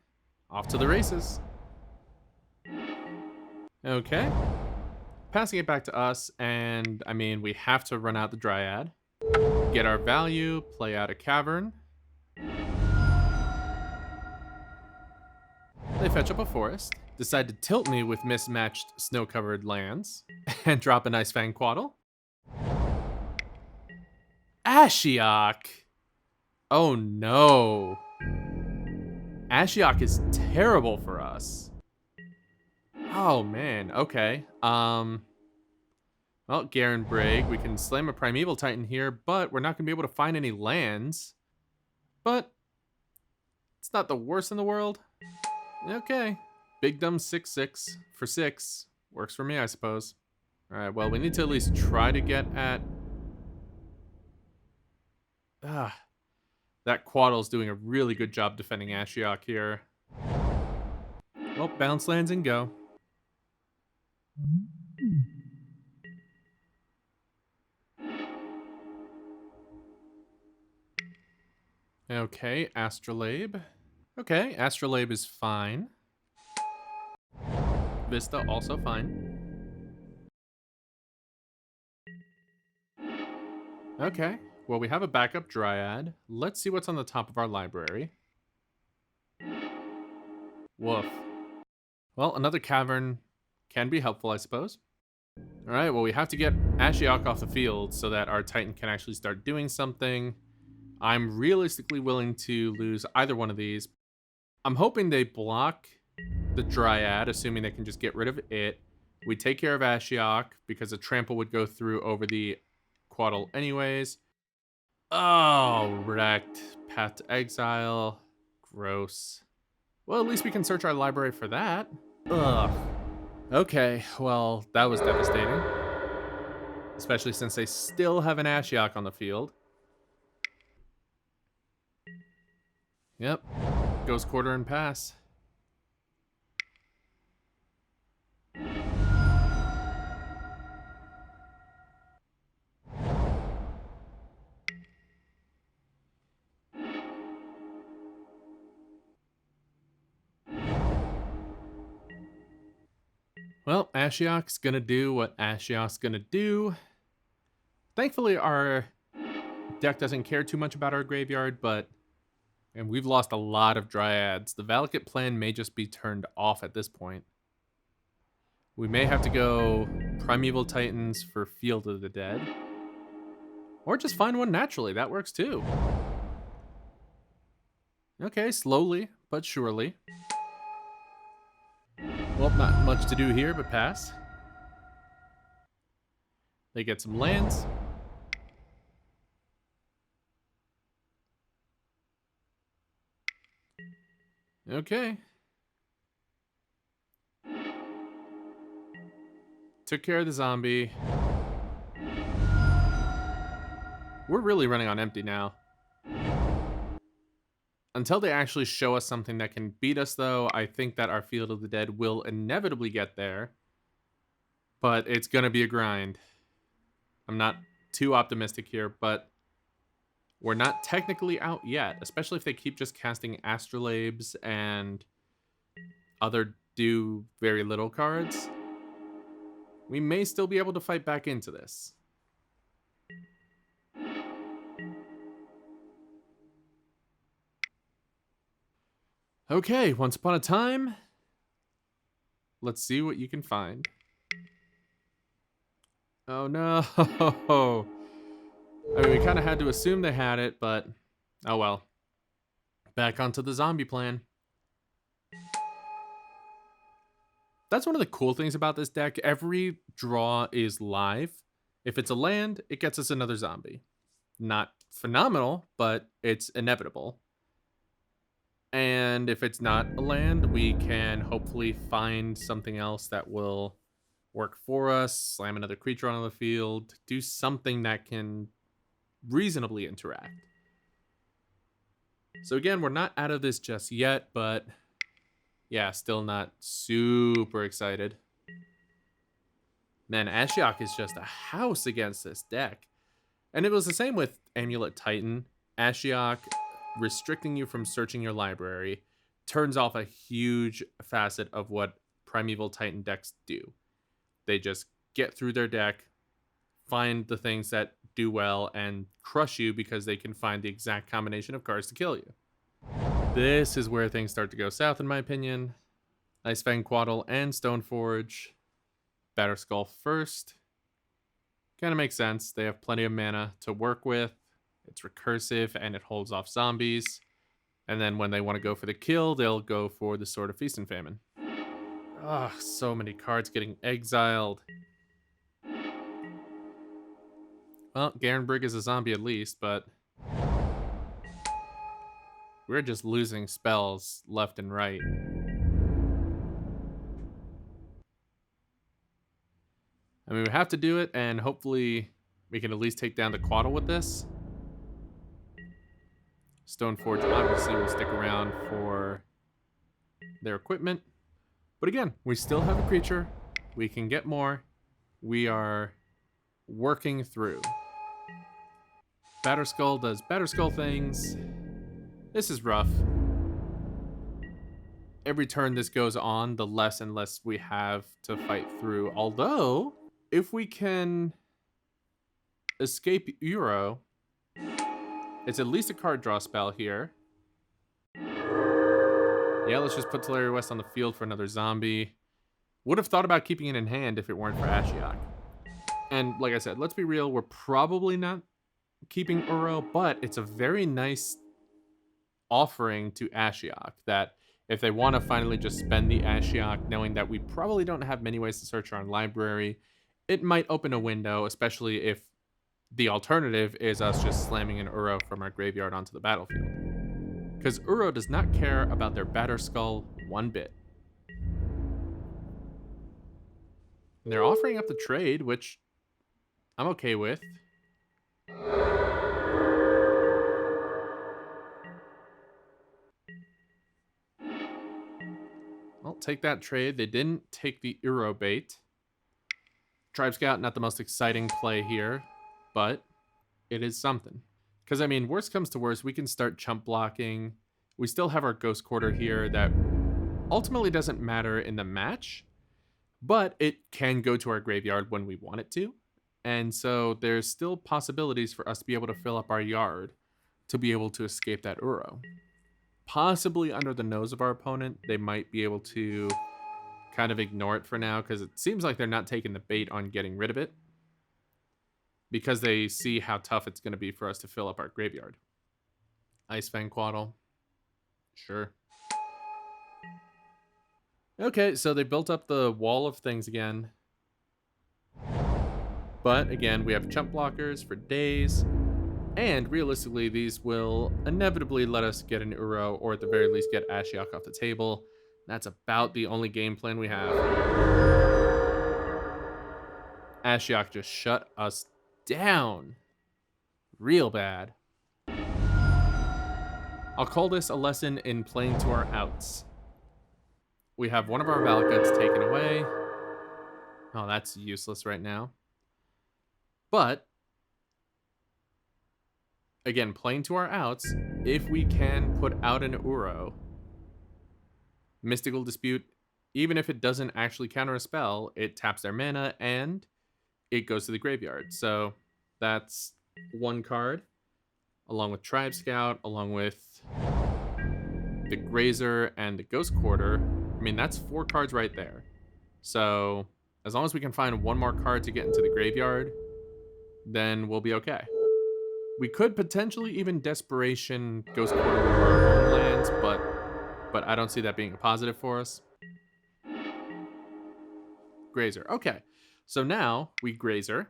Off to the races. Okay. Passing it back to us, and I mean, we have to run out the Dryad. Get our value, play out a Cavern. They fetch up a forest, decide to tilt me with mismatched snow-covered lands, and drop a nice Fangquaddle. Ashiok! Oh no. Ashiok is terrible for us. Oh man, okay. Well, Garenbrig, we can slam a Primeval Titan here, but we're not going to be able to find any lands. But it's not the worst in the world. Okay. Big dumb 6/6 for 6. Works for me, I suppose. Alright, well, we need to at least try to get at... that Quaddle's doing a really good job defending Ashiok here. Well, bounce lands and go. Okay, Astrolabe. Okay, Astrolabe is fine. Vista also fine. Okay, well, we have a backup Dryad. Let's see what's on the top of our library. Woof. Well, another Cavern can be helpful, I suppose. Alright, well, we have to get Ashiok off the field so that our Titan can actually start doing something. I'm realistically willing to lose either one of these. I'm hoping they block the Dryad, assuming they can just get rid of it. We take care of Ashiok, because a trample would go through over the Quaddle anyways. Oh, wrecked. Path to exile. Gross. Well, at least we can search our library for that. Ugh. Okay, well, that was devastating. Especially since they still have an Ashiok on the field. Yep. Goes quarter and pass. Well, Ashiok's gonna do what Ashiok's gonna do. Thankfully, our deck doesn't care too much about our graveyard, and we've lost a lot of Dryads. The Valakut plan may just be turned off at this point. We may have to go Primeval Titans for Field of the Dead. Or just find one naturally, that works too. Okay, slowly, but surely. Well, not much to do here, but pass. They get some lands. Okay. Took care of the zombie. We're really running on empty now. Until they actually show us something that can beat us, though, I think that our Field of the Dead will inevitably get there. But it's going to be a grind. I'm not too optimistic here, but we're not technically out yet, especially if they keep just casting Astrolabes and other do very little cards. We may still be able to fight back into this. Okay, once upon a time. Let's see what you can find. Oh no. I mean, we kind of had to assume they had it, but oh well. Back onto the zombie plan. That's one of the cool things about this deck. Every draw is live. If it's a land, it gets us another zombie. Not phenomenal, but it's inevitable. And if it's not a land, we can hopefully find something else that will work for us, slam another creature onto the field, do something that can reasonably interact. So again, we're not out of this just yet, but yeah, still not super excited. Man, Ashiok is just a house against this deck. And it was the same with Amulet Titan. Ashiok restricting you from searching your library turns off a huge facet of what Primeval Titan decks do. They just get through their deck, find the things that do well, and crush you because they can find the exact combination of cards to kill you. This is where things start to go south, in my opinion. Icefang Quaddle and Stoneforge. Batterskull first. Kind of makes sense. They have plenty of mana to work with. It's recursive and it holds off zombies. And then when they want to go for the kill, they'll go for the Sword of Feast and Famine. Ugh, so many cards getting exiled. Well, Garenbrig is a zombie at least, but we're just losing spells left and right. I mean, we have to do it, and hopefully we can at least take down the Quaddle with this. Stoneforge obviously will stick around for their equipment. But again, we still have a creature. We can get more. We are working through. Batterskull does Batterskull things. This is rough. Every turn this goes on, the less and less we have to fight through. Although, if we can escape Uro, it's at least a card draw spell here. Yeah, let's just put Tolaria West on the field for another zombie. Would have thought about keeping it in hand if it weren't for Ashiok. And like I said, let's be real, we're probably not keeping Uro, but it's a very nice offering to Ashiok that if they want to finally just spend the Ashiok, knowing that we probably don't have many ways to search our library, it might open a window, especially if The alternative is us just slamming an Uro from our graveyard onto the battlefield. Because Uro does not care about their Batterskull one bit. And they're offering up the trade, which I'm okay with. I'll take that trade. They didn't take the Uro bait. Tribe Scout, not the most exciting play here, but it is something. Because, I mean, worst comes to worst, we can start chump blocking. We still have our Ghost Quarter here that ultimately doesn't matter in the match, but it can go to our graveyard when we want it to. And so there's still possibilities for us to be able to fill up our yard to be able to escape that Uro. Possibly under the nose of our opponent, they might be able to kind of ignore it for now, because it seems like they're not taking the bait on getting rid of it, because they see how tough it's going to be for us to fill up our graveyard. Ice Fang Quaddle. Sure. Okay, so they built up the wall of things again. But again, we have chump blockers for days. And realistically, these will inevitably let us get an Uro, or at the very least get Ashiok off the table. That's about the only game plan we have. Ashiok just shut us down. Real bad. I'll call this a lesson in playing to our outs. We have one of our Valakuts taken away. Oh, that's useless right now. But again, playing to our outs, if we can put out an Uro, Mystical Dispute, even if it doesn't actually counter a spell, it taps their mana and it goes to the graveyard. So that's one card, along with Tribe Scout, along with the Grazer and the Ghost Quarter. I mean, that's 4 cards right there. So as long as we can find one more card to get into the graveyard, then we'll be okay. We could potentially even Desperation Ghost Quarter one of our own lands, but I don't see that being a positive for us. Grazer. Okay. So now we Grazer.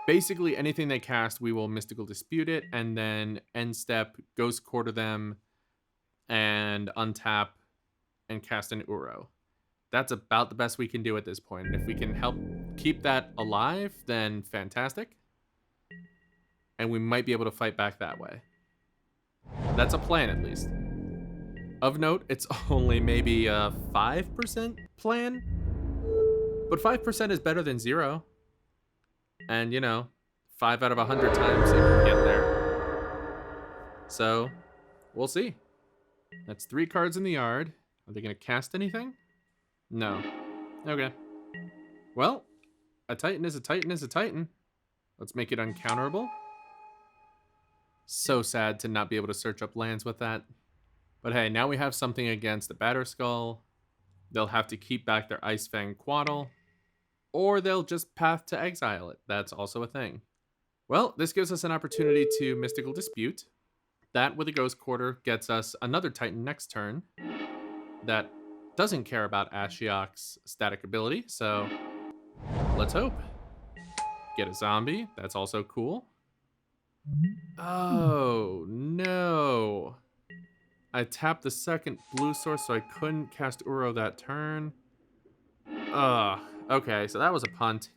Basically anything they cast, we will Mystical Dispute it, and then end step, Ghost Quarter them, and untap, and cast an Uro. That's about the best we can do at this point. And if we can help keep that alive, then fantastic. And we might be able to fight back that way. That's a plan, at least. Of note, it's only maybe a 5% plan, but 5% is better than 0. And, you know, 5 out of 100 times it can get there. So, we'll see. That's 3 cards in the yard. Are they going to cast anything? No. Okay. Well, a Titan is a Titan is a Titan. Let's make it uncounterable. So sad to not be able to search up lands with that. But hey, now we have something against the Batterskull. They'll have to keep back their Ice Fang Quaddle, or they'll just path to exile it. That's also a thing. Well, this gives us an opportunity to Mystical Dispute. That with a Ghost Quarter gets us another Titan next turn that doesn't care about Ashiok's static ability, so let's hope. Get a zombie. That's also cool. Oh, no. I tapped the second blue source, so I couldn't cast Uro that turn. Ugh. Okay, so that was a punt.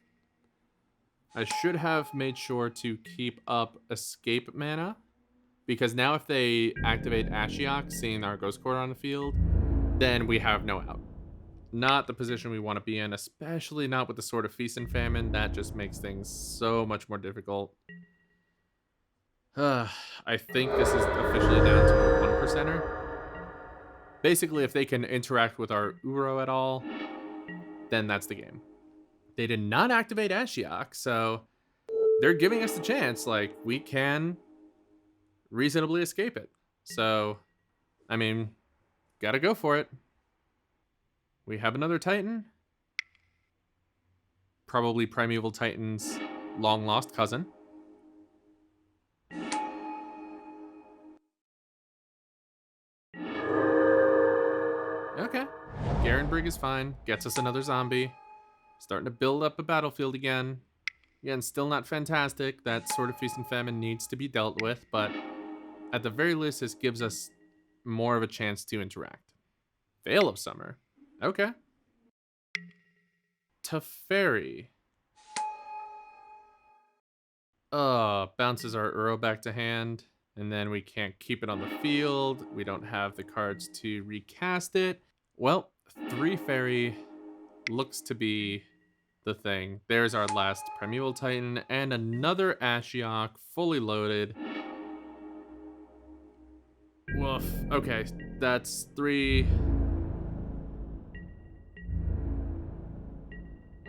I should have made sure to keep up escape mana, because now if they activate Ashiok, seeing our Ghost Quarter on the field, then we have no out. Not the position we want to be in, especially not with the Sword of Feast and Famine. That just makes things so much more difficult. I think this is officially down to a 1%er. Basically, if they can interact with our Uro at all, then that's the game. They did not activate Ashiok, so they're giving us the chance. Like, we can reasonably escape it. So, I mean, gotta go for it. We have another Titan. Probably Primeval Titan's long-lost cousin. Okay. Garen Brig is fine. Gets us another zombie. Starting to build up a battlefield again. Again, still not fantastic. That sort of Feast and Famine needs to be dealt with, but at the very least, this gives us more of a chance to interact. Veil of Summer. Okay. Teferi. Bounces our Uro back to hand, and then we can't keep it on the field. We don't have the cards to recast it. Well, 3 Fairy looks to be the thing. There's our last Primeval Titan, and another Ashiok, fully loaded. Woof. Okay, that's 3.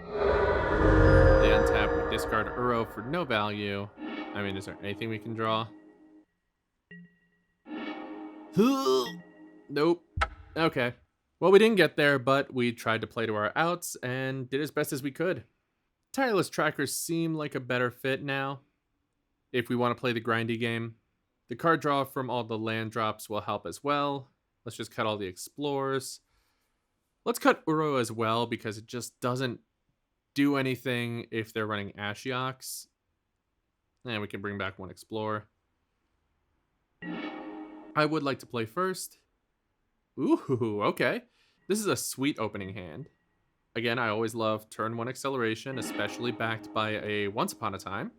They untap, we discard Uro for no value. I mean, is there anything we can draw? Nope. Okay. Well, we didn't get there, but we tried to play to our outs and did as best as we could. Tireless Trackers seem like a better fit now, if we want to play the grindy game. The card draw from all the land drops will help as well. Let's just cut all the Explorers. Let's cut Uro as well, because it just doesn't do anything if they're running Ashioks. And we can bring back 1 Explorer. I would like to play first. Ooh, okay. This is a sweet opening hand. Again, I always love turn 1 acceleration, especially backed by a Once Upon a Time.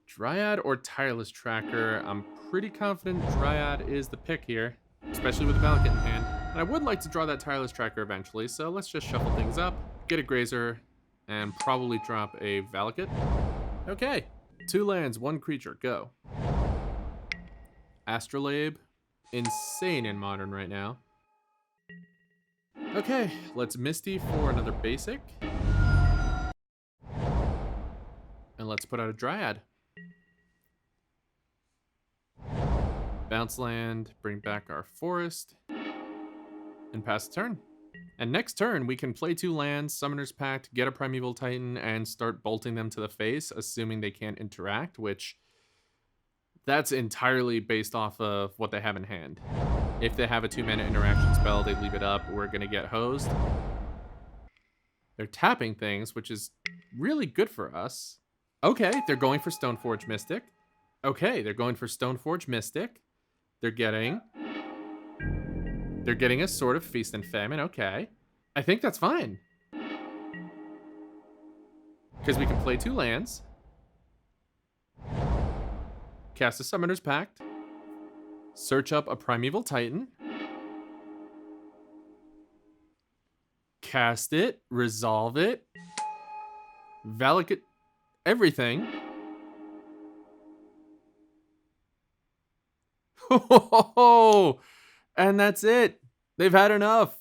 Dryad or Tireless Tracker? I'm pretty confident Dryad is the pick here, especially with the Valakut in hand. And I would like to draw that Tireless Tracker eventually, so let's just shuffle things up, get a Grazer, and probably drop a Valakut. Okay, 2 lands, 1 creature, go. Astrolabe, insane in Modern right now. Okay, let's Misty for another basic. And let's put out a Dryad. Bounce land, bring back our forest, and pass the turn. And next turn, we can play 2 lands, Summoner's Pact, get a Primeval Titan, and start bolting them to the face, assuming they can't interact, which that's entirely based off of what they have in hand. If they have a 2-mana interaction spell, they leave it up, we're going to get hosed. They're tapping things, which is really good for us. Okay, they're going for Stoneforge Mystic. Okay, they're going for Stoneforge Mystic. They're getting a sort of Feast and Famine. Okay, I think that's fine. Because we can play 2 lands. Cast a Summoner's Pact. Search up a Primeval Titan. Cast it. Resolve it. Valakut everything. And that's it. They've had enough.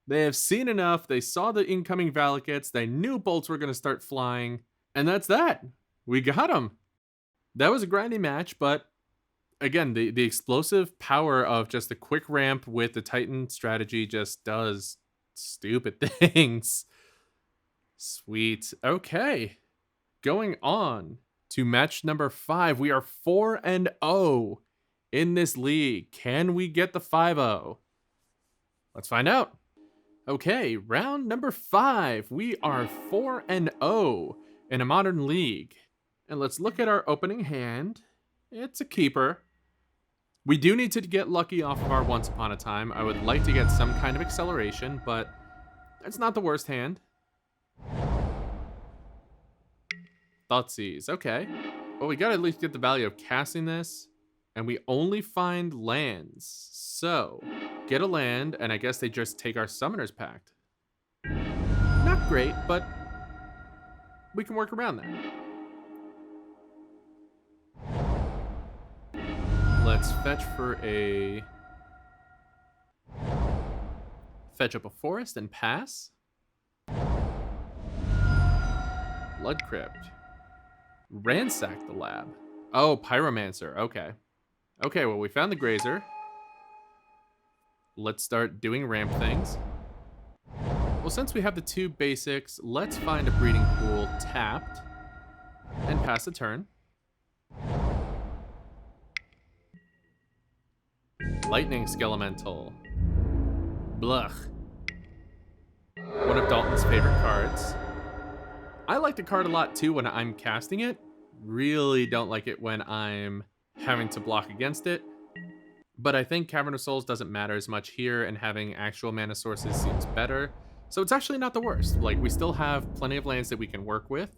They have seen enough. They saw the incoming Valakuts. They knew bolts were going to start flying. And that's that. We got them. That was a grindy match, but again, the explosive power of just a quick ramp with the Titan strategy just does stupid things. Sweet. Okay. Going on to match number 5. We are 4-0 in this league. Can we get the 5-0? Let's find out. Okay, round number 5. We are 4-0 in a Modern League. And let's look at our opening hand. It's a keeper. We do need to get lucky off of our Once Upon a Time. I would like to get some kind of acceleration, but it's not the worst hand. Thoughtseize, okay. Well, we gotta at least get the value of casting this, and we only find lands. So, get a land, and I guess they just take our Summoner's Pact. Not great, but we can work around that. Let's fetch up a forest and pass. Blood Crypt. Ransack the lab. Oh, Pyromancer. Okay. Okay, well, we found the Grazer. Let's start doing ramp things. Well, since we have the 2 basics, let's find a breeding pool tapped and pass the turn. Lightning Skelemental. Blech. One of Dalton's favorite cards. I like the card a lot too when I'm casting it. Really don't like it when I'm having to block against it. But I think Cavern of Souls doesn't matter as much here, and having actual mana sources seems better. So it's actually not the worst. Like, we still have plenty of lands that we can work with.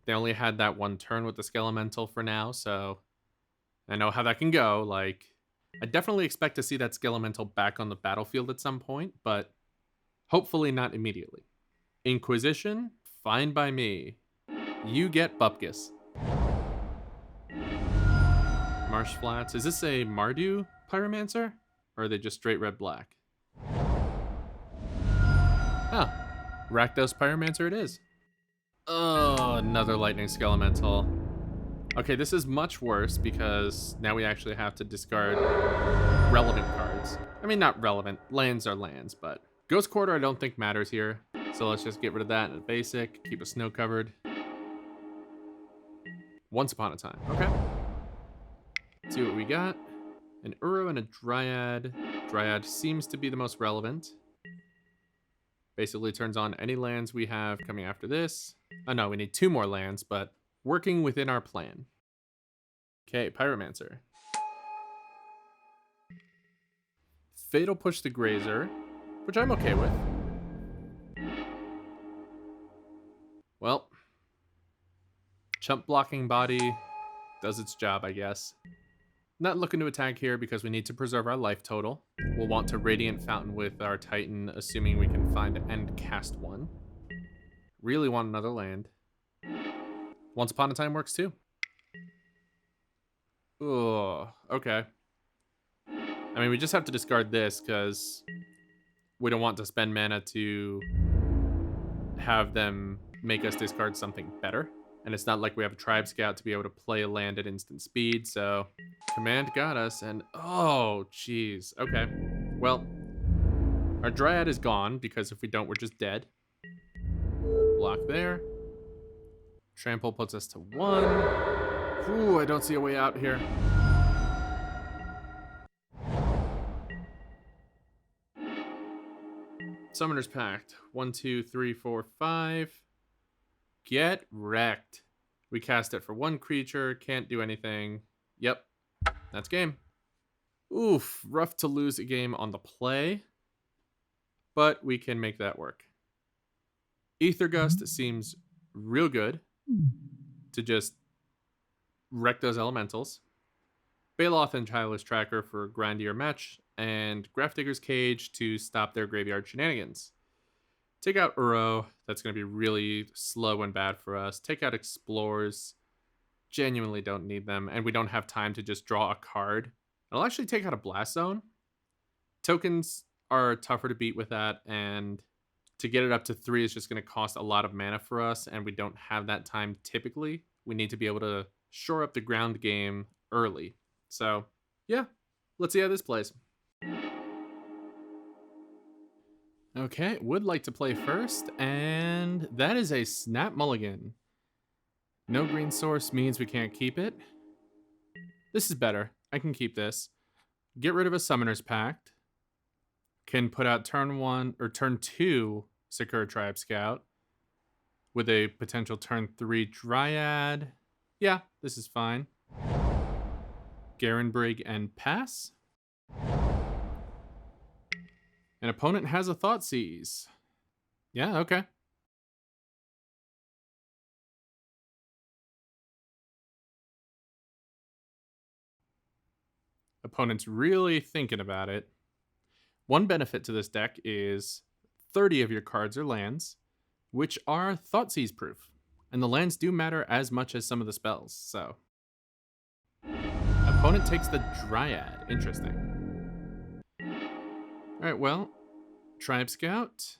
They only had that one turn with the Skelemental for now, so I know how that can go. Like, I definitely expect to see that Skelemental back on the battlefield at some point, but hopefully not immediately. Inquisition, fine by me. You get Bupkis. Marsh Flats. Is this a Mardu Pyromancer? Or are they just straight red-black? Oh, Rakdos Pyromancer it is. Oh, another Lightning Skelemental. Okay, this is much worse because now we actually have to discard relevant cards. I mean, not relevant. Lands are lands, but Ghost Quarter I don't think matters here. So let's just get rid of that in a basic. Keep a snow covered. Once Upon a Time. Okay. Let's see what we got. An Uro and a Dryad. Dryad seems to be the most relevant. Basically turns on any lands we have coming after this. Oh no, we need 2 more lands, but working within our plan. Okay, Pyromancer. Fatal Push the Grazer, which I'm okay with. Well, Chump Blocking Body does its job, I guess. Not looking to attack here because we need to preserve our life total. We'll want to Radiant Fountain with our Titan, assuming we can find and cast one. Really want another land. Once Upon a Time works too. Oh, okay. I mean, we just have to discard this because we don't want to spend mana to have them make us discard something better. And it's not like we have a Tribe Scout to be able to play a land at instant speed, so Command got us, and oh, jeez. Okay, well, our Dryad is gone, because if we don't, we're just dead. Block there. Trample puts us to 1. Ooh, I don't see a way out here. Summoner's Pact. 1, 2, 3, 4, 5. Get wrecked. We cast it for 1 creature, can't do anything. Yep, that's game. Oof, rough to lose a game on the play, but we can make that work. Aether Gust seems real good to just wreck those elementals. Baloth and Childless Tracker for grindier match, and Grafdigger's Cage to stop their graveyard shenanigans. Take out Uro. That's going to be really slow and bad for us. Take out Explorers. Genuinely don't need them. And we don't have time to just draw a card. I'll actually take out a Blast Zone. Tokens are tougher to beat with that. And to get it up to 3 is just going to cost a lot of mana for us. And we don't have that time typically. We need to be able to shore up the ground game early. So, yeah. Let's see how this plays. Okay, would like to play first, and that is a Snap Mulligan. No green source means we can't keep it. This is better. I can keep this. Get rid of a Summoner's Pact. Can put out turn 1 or turn 2 Sakura Tribe Scout with a potential turn 3 Dryad. Yeah, this is fine. Garenbrig and pass. An opponent has a Thoughtseize. Yeah, okay. Opponent's really thinking about it. One benefit to this deck is 30 of your cards are lands, which are Thoughtseize proof. And the lands do matter as much as some of the spells, so. Opponent takes the Dryad. Interesting. Alright, well, Tribe Scout,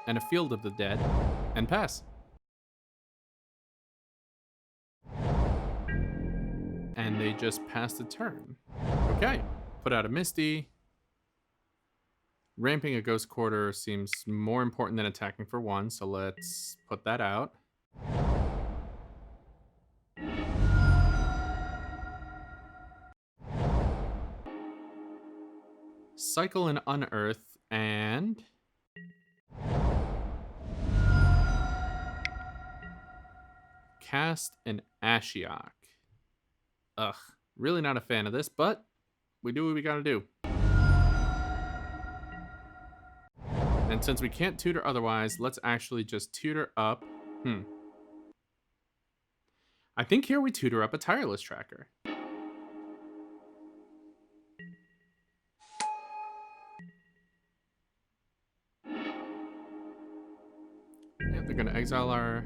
and a Field of the Dead, and pass. And they just passed the turn. Okay, put out a Misty. Ramping a Ghost Quarter seems more important than attacking for 1, so let's put that out. Cycle and Unearth, and cast an Ashiok. Ugh, really not a fan of this, but we do what we gotta do. And since we can't tutor otherwise, let's actually just tutor up. I think here we tutor up a tireless tracker. Yeah, they're gonna exile our...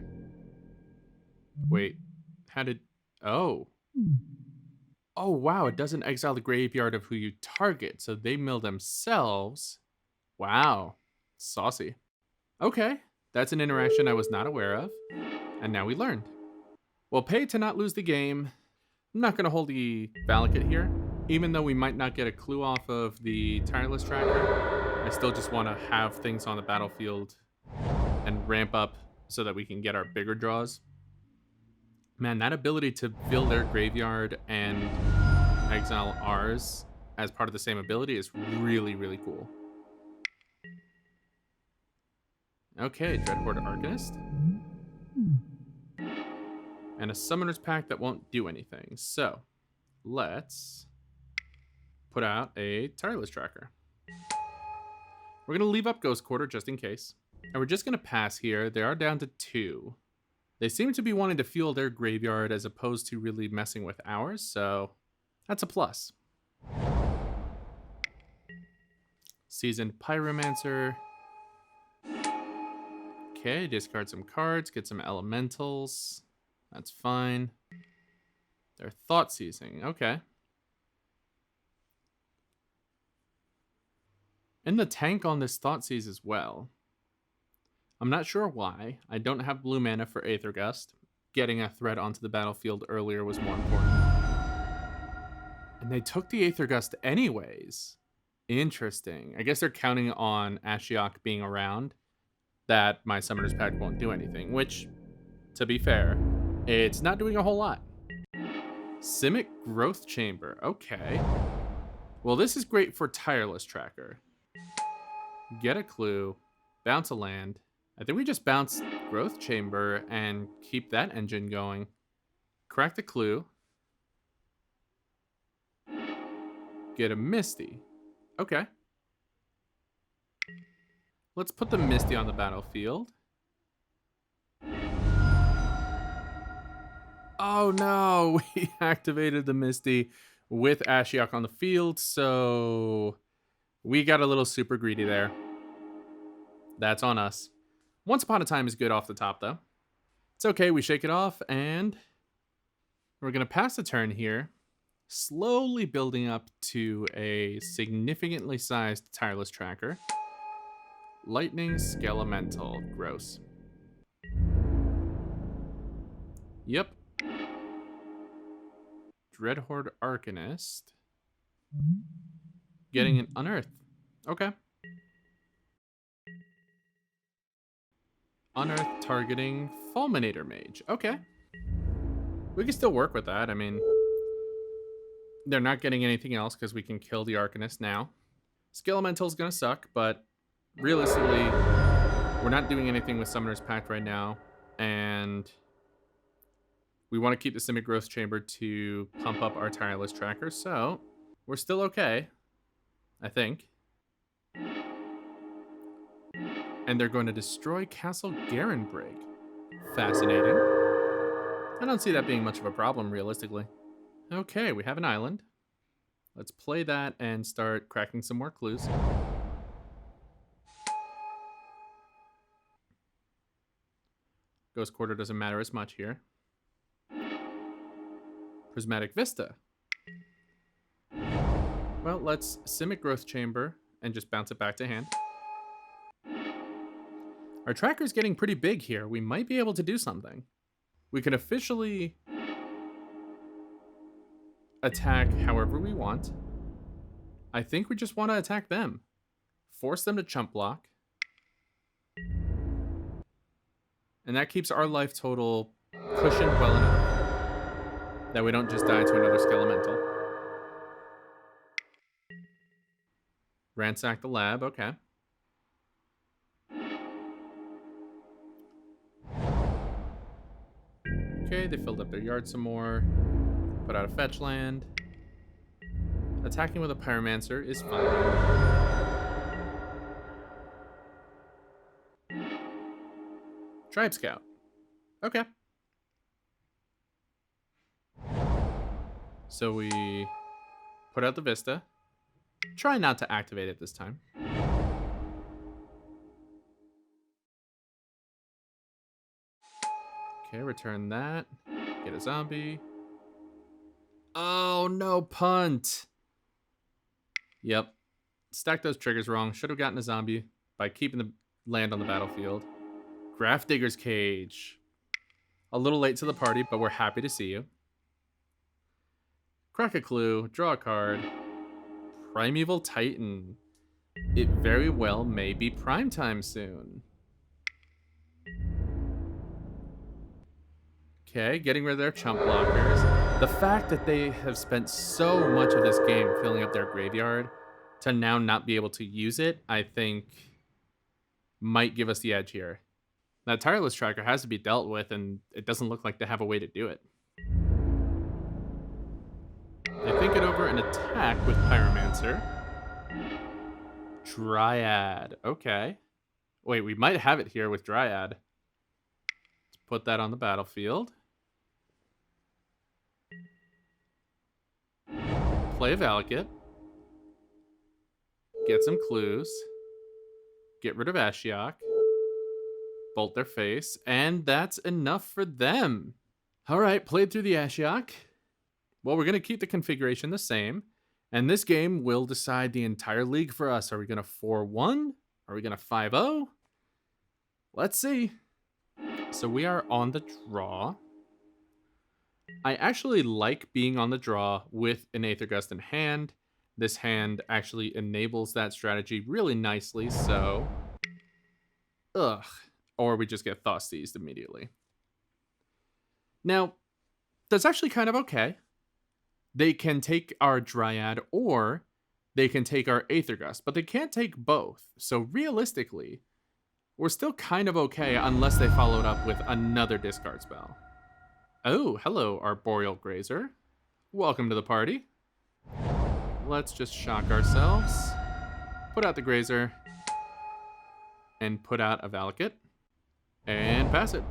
Wait, how did... Oh, wow, it doesn't exile the graveyard of who you target, so they mill themselves. Wow, saucy. Okay, that's an interaction I was not aware of, and now we learned. Well, pay to not lose the game. I'm not going to hold the Valakut here. Even though we might not get a clue off of the tireless tracker, I still just want to have things on the battlefield and ramp up so that we can get our bigger draws. Man, that ability to fill their graveyard and exile ours as part of the same ability is really, really cool. Okay, Dreadhorde Arcanist. And a Summoner's Pact that won't do anything. So, let's put out a tireless tracker. We're going to leave up Ghost Quarter just in case. And we're just going to pass here. They are down to 2. They seem to be wanting to fuel their graveyard as opposed to really messing with ours, so that's a plus. Seasoned Pyromancer. Okay, discard some cards, get some elementals. That's fine. They're thought seizing. Okay. In the tank on this thought seize as well. I'm not sure why. I don't have blue mana for Aether Gust. Getting a threat onto the battlefield earlier was more important. And they took the Aether Gust anyways. Interesting. I guess they're counting on Ashiok being around, that my Summoner's Pact won't do anything, which, to be fair, it's not doing a whole lot. Simic Growth Chamber. Okay. Well, this is great for Tireless Tracker. Get a clue. Bounce a land. I think we just bounce Growth Chamber and keep that engine going. Crack the clue. Get a Misty. Okay. Let's put the Misty on the battlefield. Oh no, we activated the Misty with Ashiok on the field, so we got a little super greedy there. That's on us. Once Upon a Time is good off the top, though. It's okay, we shake it off, and we're going to pass the turn here, slowly building up to a significantly sized Tireless Tracker. Lightning Skelemental. Gross. Yep. Dreadhorde Arcanist. Getting an Unearth. Okay. Unearth targeting Fulminator Mage. Okay. We can still work with that. I mean, they're not getting anything else because we can kill the Arcanist now. Skelemental's gonna suck, but realistically, we're not doing anything with Summoner's Pact right now, and we want to keep the Simic Growth Chamber to pump up our Tireless Tracker, so we're still okay, I think. And they're going to destroy Castle Garenbrig. Fascinating. I don't see that being much of a problem, realistically. Okay, we have an island. Let's play that and start cracking some more clues. Ghost Quarter doesn't matter as much here. Prismatic Vista. Well, let's Simic Growth Chamber and just bounce it back to hand. Our tracker's getting pretty big here. We might be able to do something. We can officially attack however we want. I think we just want to attack them. Force them to chump block. And that keeps our life total cushioned well enough that we don't just die to another Skelemental. Ransack the lab, okay. Okay, they filled up their yard some more. Put out a fetch land. Attacking with a Pyromancer is fine. Tribe Scout. Okay. So we put out the Vista. Try not to activate it this time. Okay, return that. Get a zombie. Oh, no, punt. Yep. Stacked those triggers wrong. Should have gotten a zombie by keeping the land on the battlefield. Graph Digger's Cage. A little late to the party, but we're happy to see you. Crack a clue. Draw a card. Primeval Titan. It very well may be prime time soon. Okay, getting rid of their chump blockers. The fact that they have spent so much of this game filling up their graveyard to now not be able to use it, I think might give us the edge here. That Tireless Tracker has to be dealt with, and it doesn't look like they have a way to do it. They think it over and attack with Pyromancer. Dryad. Okay. Wait, we might have it here with Dryad. Let's put that on the battlefield. Play a Valakut. Get some clues. Get rid of Ashiok. Bolt their face. And that's enough for them. Alright, played through the Ashiok. Well, we're going to keep the configuration the same. And this game will decide the entire league for us. Are we going to 4-1? Are we going to 5-0? Let's see. So we are on the draw. I actually like being on the draw with an Aether Gust in hand. This hand actually enables that strategy really nicely, so... Ugh. Or we just get Thought Seized immediately. Now, that's actually kind of okay. They can take our Dryad or they can take our Aether Gust, but they can't take both. So realistically, we're still kind of okay unless they follow it up with another discard spell. Oh, hello, Arboreal Grazer. Welcome to the party. Let's just shock ourselves. Put out the Grazer. And put out a Valakut. And pass it.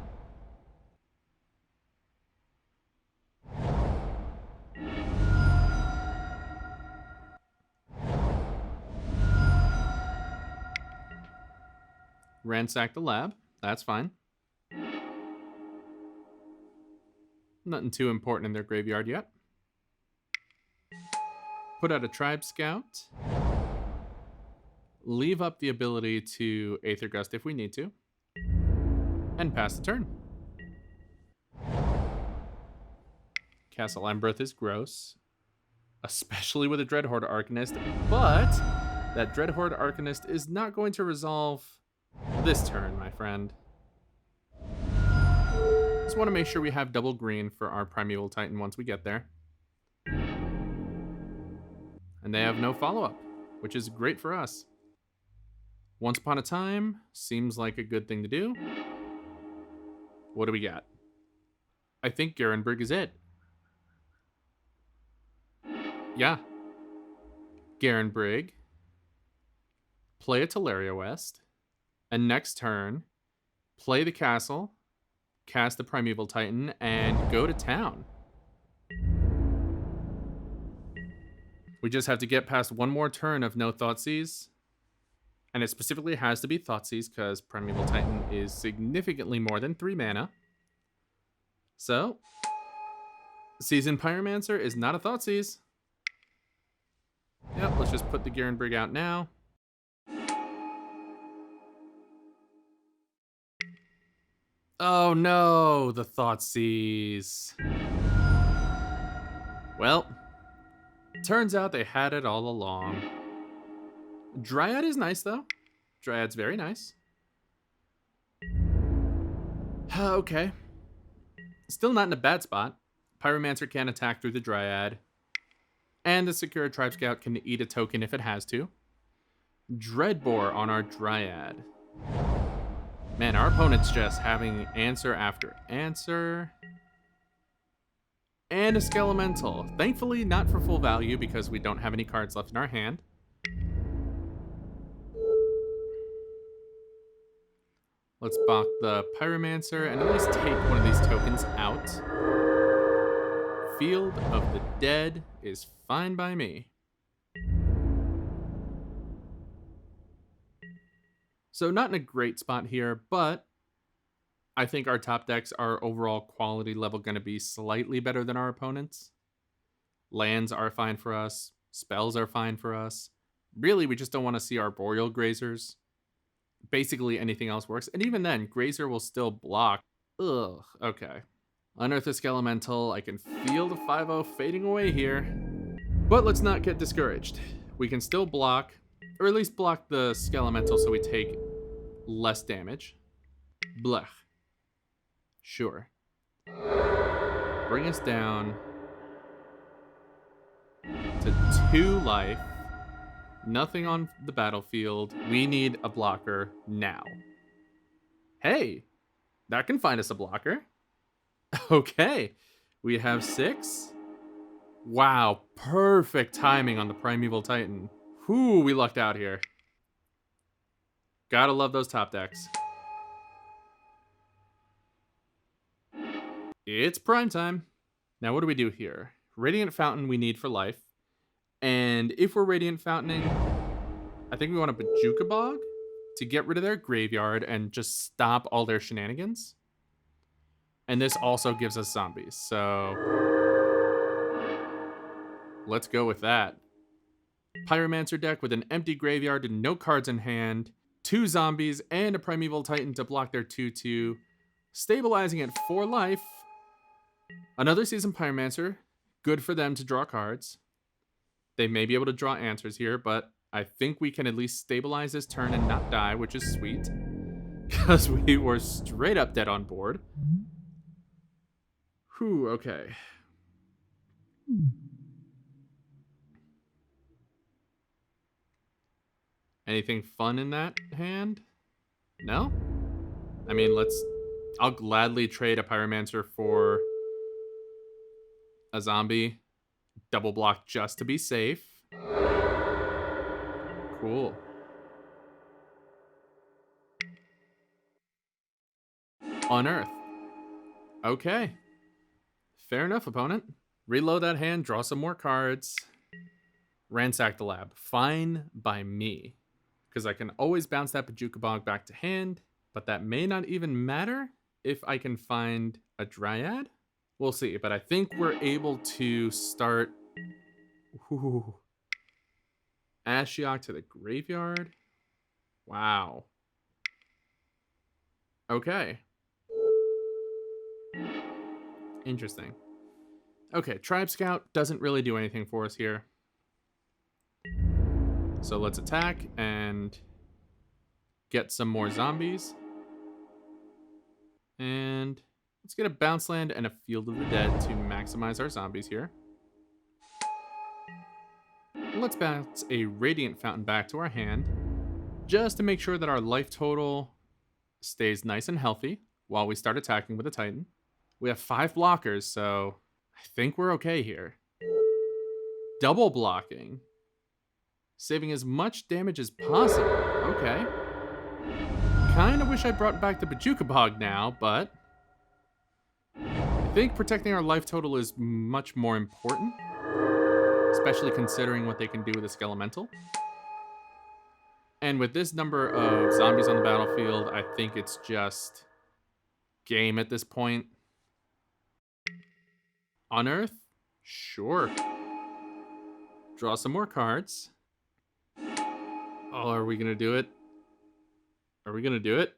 Ransack the lab. That's fine. Nothing too important in their graveyard yet. Put out a Tribe Scout. Leave up the ability to Aether Gust if we need to. And pass the turn. Castle Embereth is gross. Especially with a Dreadhorde Arcanist. But that Dreadhorde Arcanist is not going to resolve this turn, my friend. Just want to make sure we have double green for our Primeval Titan once we get there. And they have no follow-up, which is great for us. Once Upon a Time seems like a good thing to do. What do we got? I think Garenbrig is it. Yeah. Garenbrig. Play a Teleria West. And next turn, play the castle, cast the Primeval Titan, and go to town. We just have to get past one more turn of no Thoughtseize. And it specifically has to be Thoughtseize because Primeval Titan is significantly more than 3 mana. So, Seasoned Pyromancer is not a Thoughtseize. Yep, let's just put the Garenbrig out now. Oh no, the Thoughtseize. Well, turns out they had it all along. Dryad is nice though. Dryad's very nice. Okay. Still not in a bad spot. Pyromancer can attack through the Dryad. And the Secure Tribe Scout can eat a token if it has to. Dreadbore on our Dryad. Man, our opponent's just having answer after answer. and a Skelemental. Thankfully, not for full value because we don't have any cards left in our hand. Let's block the Pyromancer and at least take one of these tokens out. Field of the Dead is fine by me. So not in a great spot here, but I think our top decks are overall quality level going to be slightly better than our opponents. Lands are fine for us. Spells are fine for us. Really, we just don't want to see our Boreal Grazers. Basically, anything else works. And even then, Grazer will still block. Ugh, okay. Unearth a Skelemental. I can feel the 5-0 fading away here. But let's not get discouraged. We can still block, or at least block the Skelemental so we take less damage. Blech. Sure. Bring us down to 2 life. Nothing on the battlefield. We need a blocker now. Hey, that can find us a blocker. Okay, we have 6. Wow, perfect timing on the Primeval Titan. Whew, we lucked out here. Gotta love those top decks. It's prime time. Now what do we do here? Radiant Fountain we need for life. And if we're Radiant Fountaining, I think we want a Bojuka Bog to get rid of their graveyard and just stop all their shenanigans. And this also gives us zombies, so let's go with that. Pyromancer deck with an empty graveyard and no cards in hand, 2 zombies and a Primeval Titan to block their 2/2, stabilizing at 4 life. Another Seasoned Pyromancer, good for them to draw cards. They may be able to draw answers here, but I think we can at least stabilize this turn and not die, which is sweet. Because we were straight up dead on board. Whew, okay. Anything fun in that hand? No? I mean, I'll gladly trade a Pyromancer for a zombie. Double block just to be safe. Cool. Unearth. Okay. Fair enough, opponent. Reload that hand, draw some more cards. Ransack the lab. Fine by me. Because I can always bounce that Bojuka Bog back to hand, but that may not even matter if I can find a Dryad. We'll see, but I think we're able to start... Ooh. Ashiok to the graveyard. Wow. Okay. Interesting. Okay, Tribe Scout doesn't really do anything for us here. So let's attack and get some more zombies. And let's get a Bounce Land and a Field of the Dead to maximize our zombies here. Let's bounce a Radiant Fountain back to our hand, just to make sure that our life total stays nice and healthy while we start attacking with the Titan. We have 5 blockers, so I think we're okay here. Double blocking. Saving as much damage as possible. Okay. Kinda wish I brought back the Bojuka Bog now, but I think protecting our life total is much more important. Especially considering what they can do with a Skelemental. And with this number of zombies on the battlefield, I think it's just game at this point. Unearth? Sure. Draw some more cards. Oh, are we gonna do it? Are we gonna do it?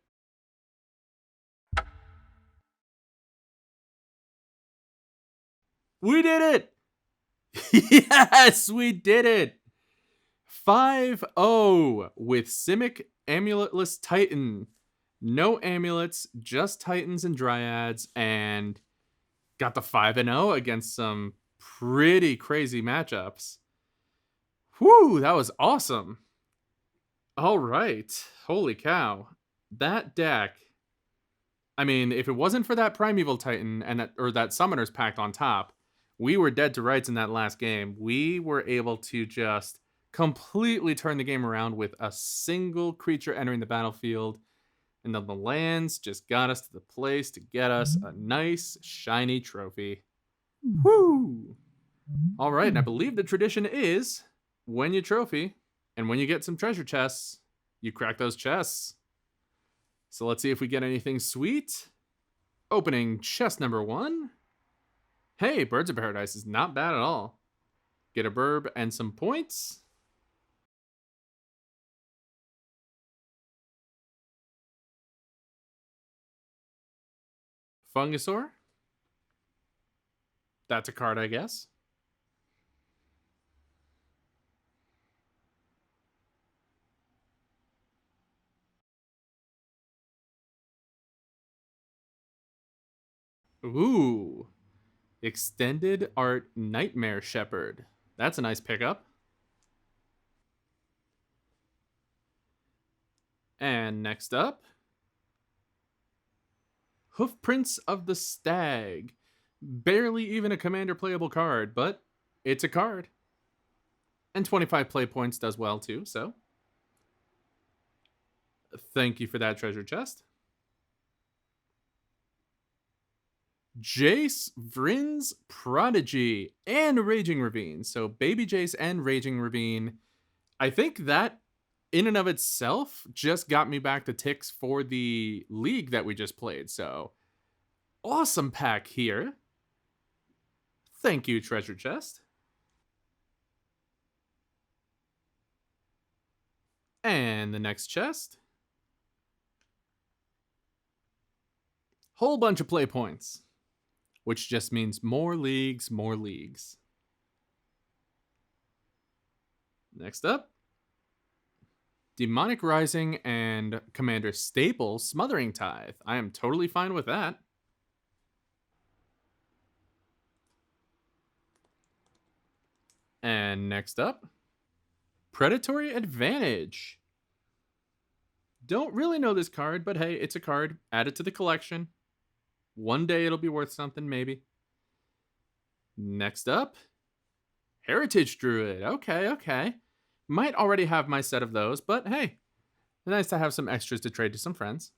We did it! Yes, we did it! 5-0 with Simic Amuletless Titan. No amulets, just Titans and Dryads, and got the 5-0 against some pretty crazy matchups. Whew, that was awesome. All right. Holy cow. That deck, I mean, if it wasn't for that Primeval Titan and that Summoner's Pact on top, We were dead to rights in that last game. We were able to just completely turn the game around with a single creature entering the battlefield. And then the lands just got us to the place to get us a nice, shiny trophy. Woo! All right, and I believe the tradition is when you trophy and when you get some treasure chests, you crack those chests. So let's see if we get anything sweet. Opening chest number 1. Hey, Birds of Paradise is not bad at all. Get a burb and some points. Fungusaur. That's a card, I guess. Ooh. Extended Art Nightmare Shepherd. That's a nice pickup. And next up, Hoofprints of the Stag. Barely even a commander playable card, but it's a card. And 25 play points does well too, so thank you for that treasure chest. Jace, Vryn's Prodigy, and Raging Ravine. So Baby Jace and Raging Ravine. I think that in and of itself just got me back to ticks for the league that we just played. So awesome pack here. Thank you, treasure chest. And the next chest. Whole bunch of play points, which just means more leagues, more leagues. Next up, Demonic Rising and Commander Staple Smothering Tithe. I am totally fine with that. And next up, Predatory Advantage. Don't really know this card, but hey, it's a card. Add it to the collection. One day it'll be worth something, maybe. Next up, Heritage Druid. Okay. Might already have my set of those, but hey, nice to have some extras to trade to some friends.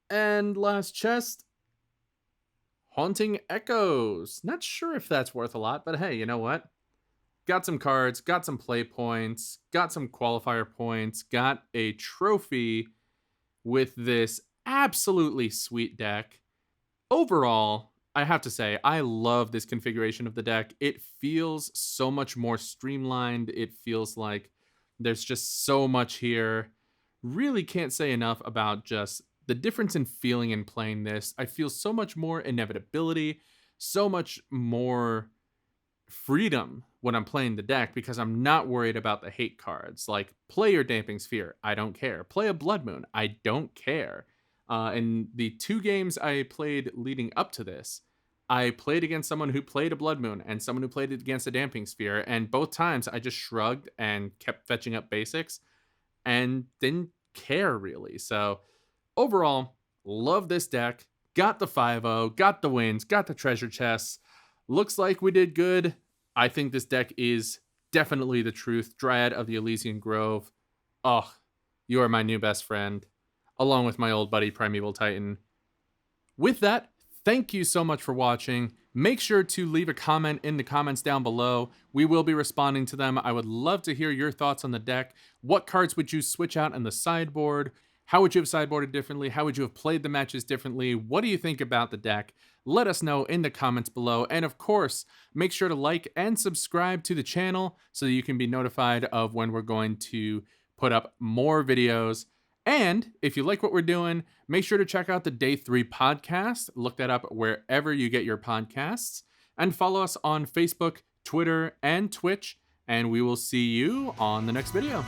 And last chest, Haunting Echoes. Not sure if that's worth a lot, but hey, you know what? Got some cards, got some play points, got some qualifier points, got a trophy with this absolutely sweet deck. Overall, I have to say, I love this configuration of the deck. It feels so much more streamlined. It feels like there's just so much here. Really can't say enough about just the difference in feeling in playing this. I feel so much more inevitability, so much more freedom when I'm playing the deck because I'm not worried about the hate cards. Like, play your Damping Sphere, I don't care. Play a Blood Moon, I don't care. In the 2 games I played leading up to this, I played against someone who played a Blood Moon and someone who played it against a Damping Sphere, and both times I just shrugged and kept fetching up basics and didn't care really. So overall, love this deck. Got the 5-0, got the wins, got the treasure chests. Looks like we did good. I think this deck is definitely the truth. Dryad of the Ilysian Grove. Oh, you are my new best friend, along with my old buddy Primeval Titan. With that, thank you so much for watching. Make sure to leave a comment in the comments down below. We will be responding to them. I would love to hear your thoughts on the deck. What cards would you switch out in the sideboard? How would you have sideboarded differently? How would you have played the matches differently? What do you think about the deck? Let us know in the comments below. And of course, make sure to like and subscribe to the channel so that you can be notified of when we're going to put up more videos. And if you like what we're doing, make sure to check out the Day 3 podcast. Look that up wherever you get your podcasts. And follow us on Facebook, Twitter, and Twitch. And we will see you on the next video.